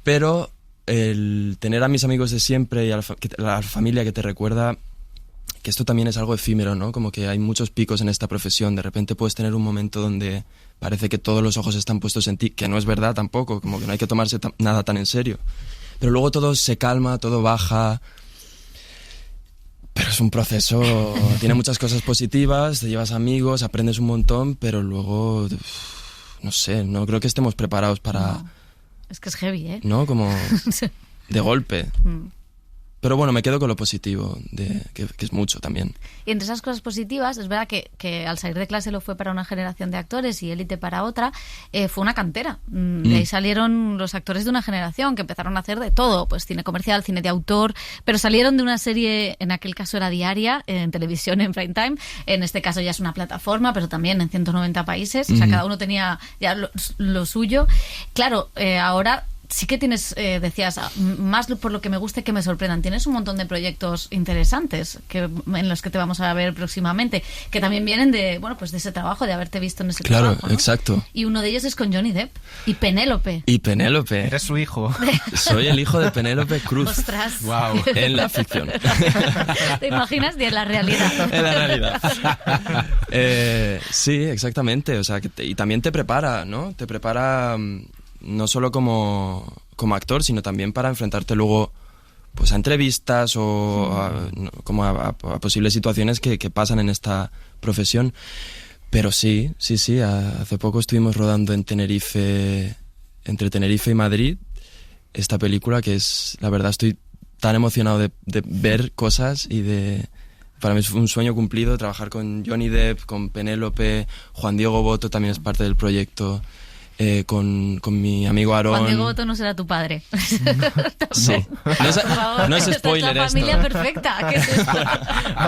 pero el tener a mis amigos de siempre y a la familia que te recuerda que esto también es algo efímero, ¿no? Como que hay muchos picos en esta profesión. De repente puedes tener un momento donde parece que todos los ojos están puestos en ti, que no es verdad tampoco, como que no hay que tomarse nada tan en serio. Pero luego todo se calma, todo baja. Pero es un proceso, tiene muchas cosas positivas, te llevas amigos, aprendes un montón, pero luego, no sé, no creo que estemos preparados para... No. Es que es heavy, ¿eh? ¿No? Como de golpe. Pero bueno, me quedo con lo positivo, que es mucho también. Y entre esas cosas positivas, es verdad que al salir de clase lo fue para una generación de actores y Élite para otra, fue una cantera. De ahí salieron los actores de una generación que empezaron a hacer de todo, pues cine comercial, cine de autor, pero salieron de una serie, en aquel caso era diaria, en televisión, en prime time, en este caso ya es una plataforma, pero también en 190 países, o sea, cada uno tenía ya lo suyo. Claro, ahora... Sí que tienes, decías, más por lo que me guste que me sorprendan. Tienes un montón de proyectos interesantes en los que te vamos a ver próximamente, que también vienen de ese trabajo, de haberte visto en ese trabajo. Claro, exacto. Y uno de ellos es con Johnny Depp y Penélope. Eres su hijo. Soy el hijo de Penélope Cruz. Ostras. Wow. En la ficción. ¿Te imaginas? Y en la realidad. En la realidad. Sí, exactamente. O sea, y también te prepara, ¿no? Te prepara... no solo como actor, sino también para enfrentarte luego pues a entrevistas o a posibles situaciones que pasan en esta profesión. Pero sí, hace poco estuvimos rodando en Tenerife, entre Tenerife y Madrid, esta película que es, la verdad, estoy tan emocionado de ver cosas y para mí es un sueño cumplido trabajar con Johnny Depp, con Penélope, Juan Diego Botto también es parte del proyecto. Con mi amigo Aarón. Juan Diego Botto no será tu padre. Sí. No es spoiler esto. Es la familia perfecta. ¿Qué es esto?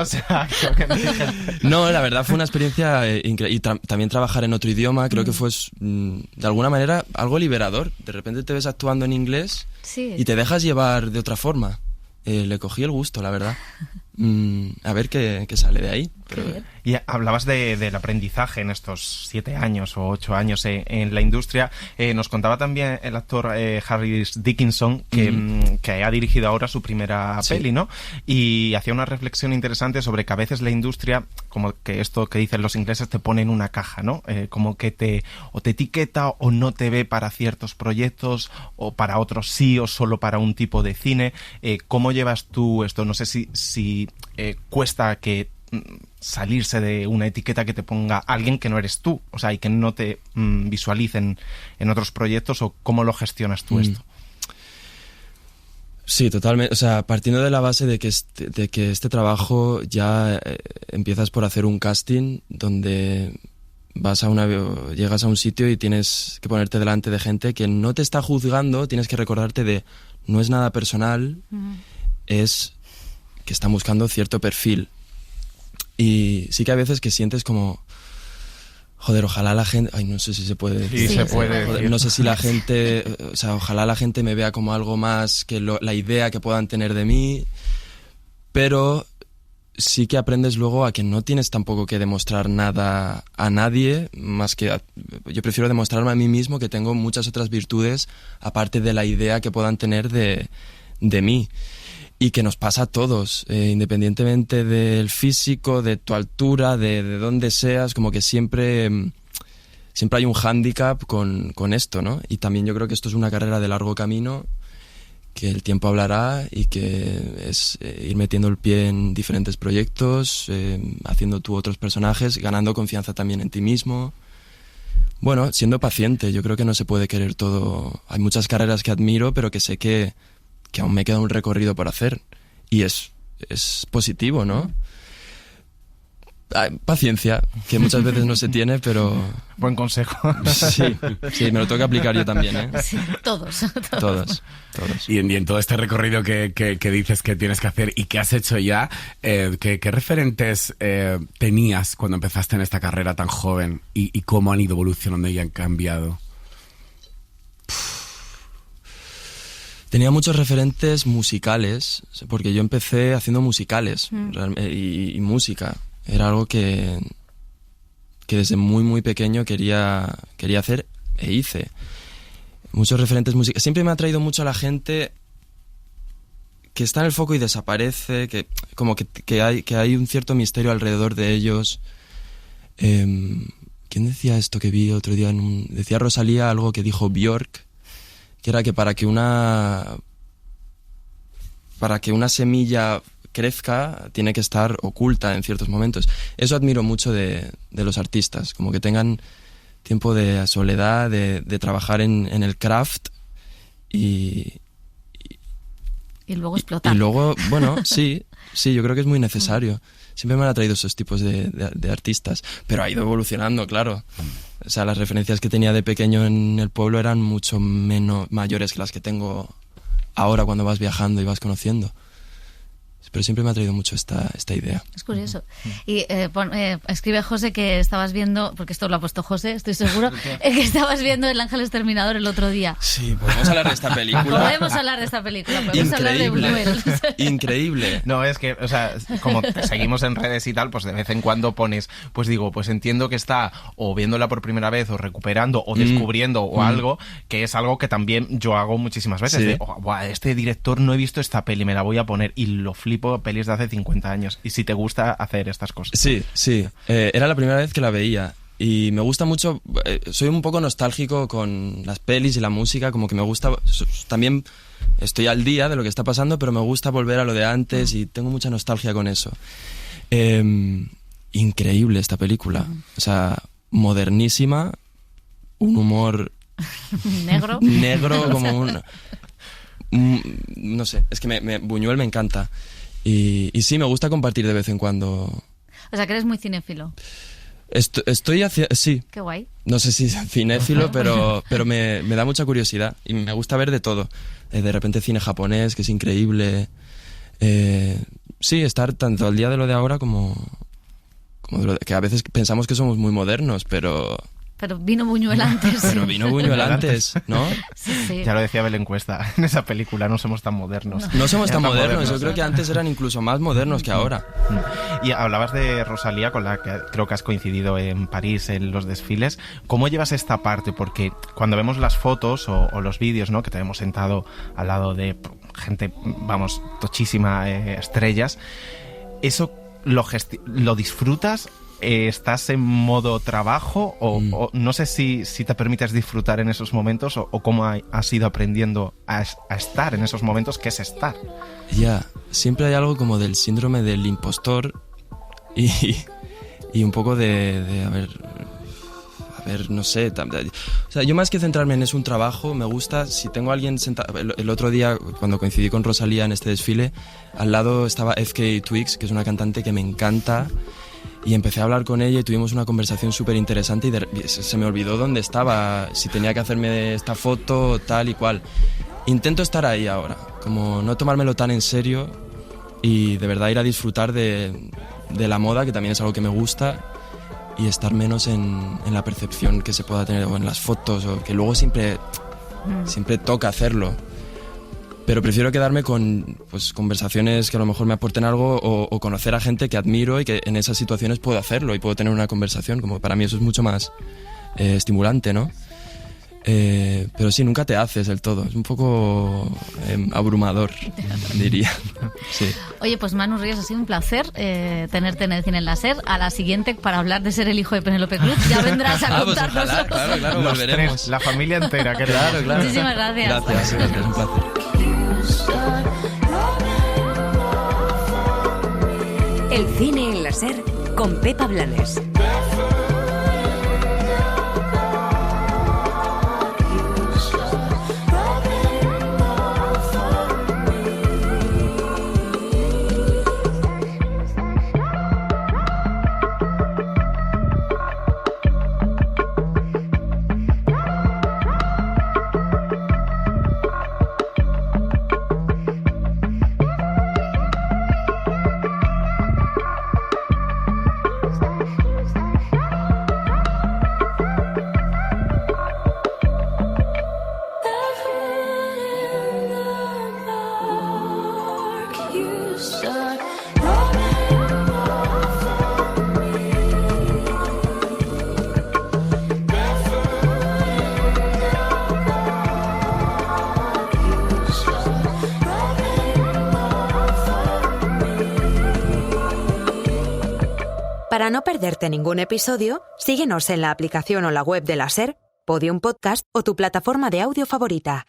O sea, creo que no, la verdad fue una experiencia increíble. Y también trabajar en otro idioma, creo que fue de alguna manera algo liberador. De repente te ves actuando en inglés y te dejas llevar de otra forma. le cogí el gusto, la verdad. A ver qué sale de ahí. Pero... Y hablabas del aprendizaje en estos 7 años o 8 años en la industria. Nos contaba también el actor Harris Dickinson que ha dirigido ahora su primera peli, ¿no? Y hacía una reflexión interesante sobre que a veces la industria, como que esto que dicen los ingleses, te pone en una caja, ¿no? Como que te etiqueta o no te ve para ciertos proyectos o para otros sí o solo para un tipo de cine. ¿Cómo llevas tú esto? No sé si cuesta que salirse de una etiqueta que te ponga alguien que no eres tú, o sea, y que no te visualicen en otros proyectos, o cómo lo gestionas tú esto. Sí, totalmente. O sea, partiendo de la base de que este trabajo ya empiezas por hacer un casting donde llegas a un sitio y tienes que ponerte delante de gente que no te está juzgando, tienes que recordarte de no es nada personal, es que están buscando cierto perfil. Y sí que a veces que sientes como, joder, ojalá la gente... Ay, no sé si se puede decir. Sí, se puede decir. No sé si la gente... O sea, ojalá la gente me vea como algo más que la idea que puedan tener de mí. Pero sí que aprendes luego a que no tienes tampoco que demostrar nada a nadie, más que... Yo prefiero demostrarme a mí mismo que tengo muchas otras virtudes, aparte de la idea que puedan tener de mí. Y que nos pasa a todos, independientemente del físico, de tu altura, de dónde seas, como que siempre hay un hándicap con esto, ¿no? Y también yo creo que esto es una carrera de largo camino, que el tiempo hablará y que es ir metiendo el pie en diferentes proyectos, haciendo tú otros personajes, ganando confianza también en ti mismo. Bueno, siendo paciente, yo creo que no se puede querer todo. Hay muchas carreras que admiro, pero que sé que aún me queda un recorrido por hacer. Y es positivo, ¿no? Paciencia, que muchas veces no se tiene, pero... Buen consejo. Sí, me lo tengo que aplicar yo también, ¿eh? Sí, todos. Y en todo este recorrido que dices que tienes que hacer y que has hecho ya, ¿qué referentes tenías cuando empezaste en esta carrera tan joven y cómo han ido evolucionando y han cambiado? Tenía muchos referentes musicales, porque yo empecé haciendo musicales y música. Era algo que desde muy, muy pequeño quería hacer e hice. Muchos referentes musicales. Siempre me ha atraído mucho a la gente que está en el foco y desaparece, que hay un cierto misterio alrededor de ellos. ¿Quién decía esto que vi otro día? Decía Rosalía algo que dijo Björk, que era que para que una semilla crezca tiene que estar oculta en ciertos momentos. Eso admiro mucho de los artistas, como que tengan tiempo de soledad, de trabajar en el craft y luego explotar. Y luego, bueno, sí, yo creo que es muy necesario. Siempre me han atraído esos tipos de artistas, pero ha ido evolucionando, claro. O sea, las referencias que tenía de pequeño en el pueblo eran mucho menos mayores que las que tengo ahora cuando vas viajando y vas conociendo. Pero siempre me ha traído mucho esta idea. Es curioso. Y escribe José que estabas viendo, porque esto lo ha puesto José, estoy seguro, que estabas viendo El Ángel Exterminador el otro día. Sí, podemos hablar de esta película. Podemos hablar de Buñuel. Increíble. No, es que, o sea, como seguimos en redes y tal, pues de vez en cuando pones, pues digo, pues entiendo que está o viéndola por primera vez o recuperando o descubriendo o algo, que es algo que también yo hago muchísimas veces. Sí. De, este director no he visto esta peli, me la voy a poner, y lo flipo, pelis de hace 50 años, y si te gusta hacer estas cosas. Sí. Era la primera vez que la veía y me gusta mucho, soy un poco nostálgico con las pelis y la música, como que me gusta, también estoy al día de lo que está pasando, pero me gusta volver a lo de antes y tengo mucha nostalgia con eso. Increíble esta película, o sea, modernísima, un humor negro como un... No sé, es que Buñuel me encanta. Y sí, me gusta compartir de vez en cuando. O sea, que eres muy cinéfilo. Estoy hacia... Sí. Qué guay. No sé si cinéfilo, pero me da mucha curiosidad. Y me gusta ver de todo. De repente cine japonés, que es increíble. Sí, estar tanto al día de lo de ahora como de lo que a veces pensamos que somos muy modernos, pero Pero vino Buñuel antes. Pero vino Buñuel antes, ¿no? Sí. Ya lo decía Belén Cuesta en esa película, no somos tan modernos. No somos tan modernos, yo creo que antes eran incluso más modernos que ahora. Y hablabas de Rosalía, con la que creo que has coincidido en París en los desfiles. ¿Cómo llevas esta parte? Porque cuando vemos las fotos o los vídeos, ¿no?, que te hemos sentado al lado de gente, vamos, tochísima, estrellas, ¿eso lo disfrutas? ¿Estás en modo trabajo o no sé si te permites disfrutar en esos momentos o cómo has ido aprendiendo a estar en esos momentos? ¿Qué es estar? Ya, siempre hay algo como del síndrome del impostor y un poco de a ver, no sé, o sea, yo más que centrarme en es un trabajo, me gusta, si tengo a alguien sentado, el otro día cuando coincidí con Rosalía en este desfile, al lado estaba FK Twigs, que es una cantante que me encanta, y empecé a hablar con ella y tuvimos una conversación súper interesante y se me olvidó dónde estaba, si tenía que hacerme esta foto, tal y cual. Intento estar ahí ahora, como no tomármelo tan en serio y de verdad ir a disfrutar de la moda, que también es algo que me gusta, y estar menos en la percepción que se pueda tener o en las fotos, o que luego siempre toca hacerlo. Pero prefiero quedarme con conversaciones que a lo mejor me aporten algo o conocer a gente que admiro y que en esas situaciones puedo hacerlo y puedo tener una conversación. Como para mí eso es mucho más estimulante, ¿no? Pero sí, nunca te haces del todo. Es un poco abrumador, diría. Sí. Oye, pues Manu Ríos, ha sido un placer tenerte en el Cine en la SER. A la siguiente, para hablar de ser el hijo de Penélope Cruz, ya vendrás a contarnos. Pues ojalá, claro, los volveremos. tres, la familia entera. Claro. Muchísimas gracias. Gracias, un placer. El Cine en la SER con Pepa Blanes. Para no perderte ningún episodio, síguenos en la aplicación o la web de la SER, Podium Podcast o tu plataforma de audio favorita.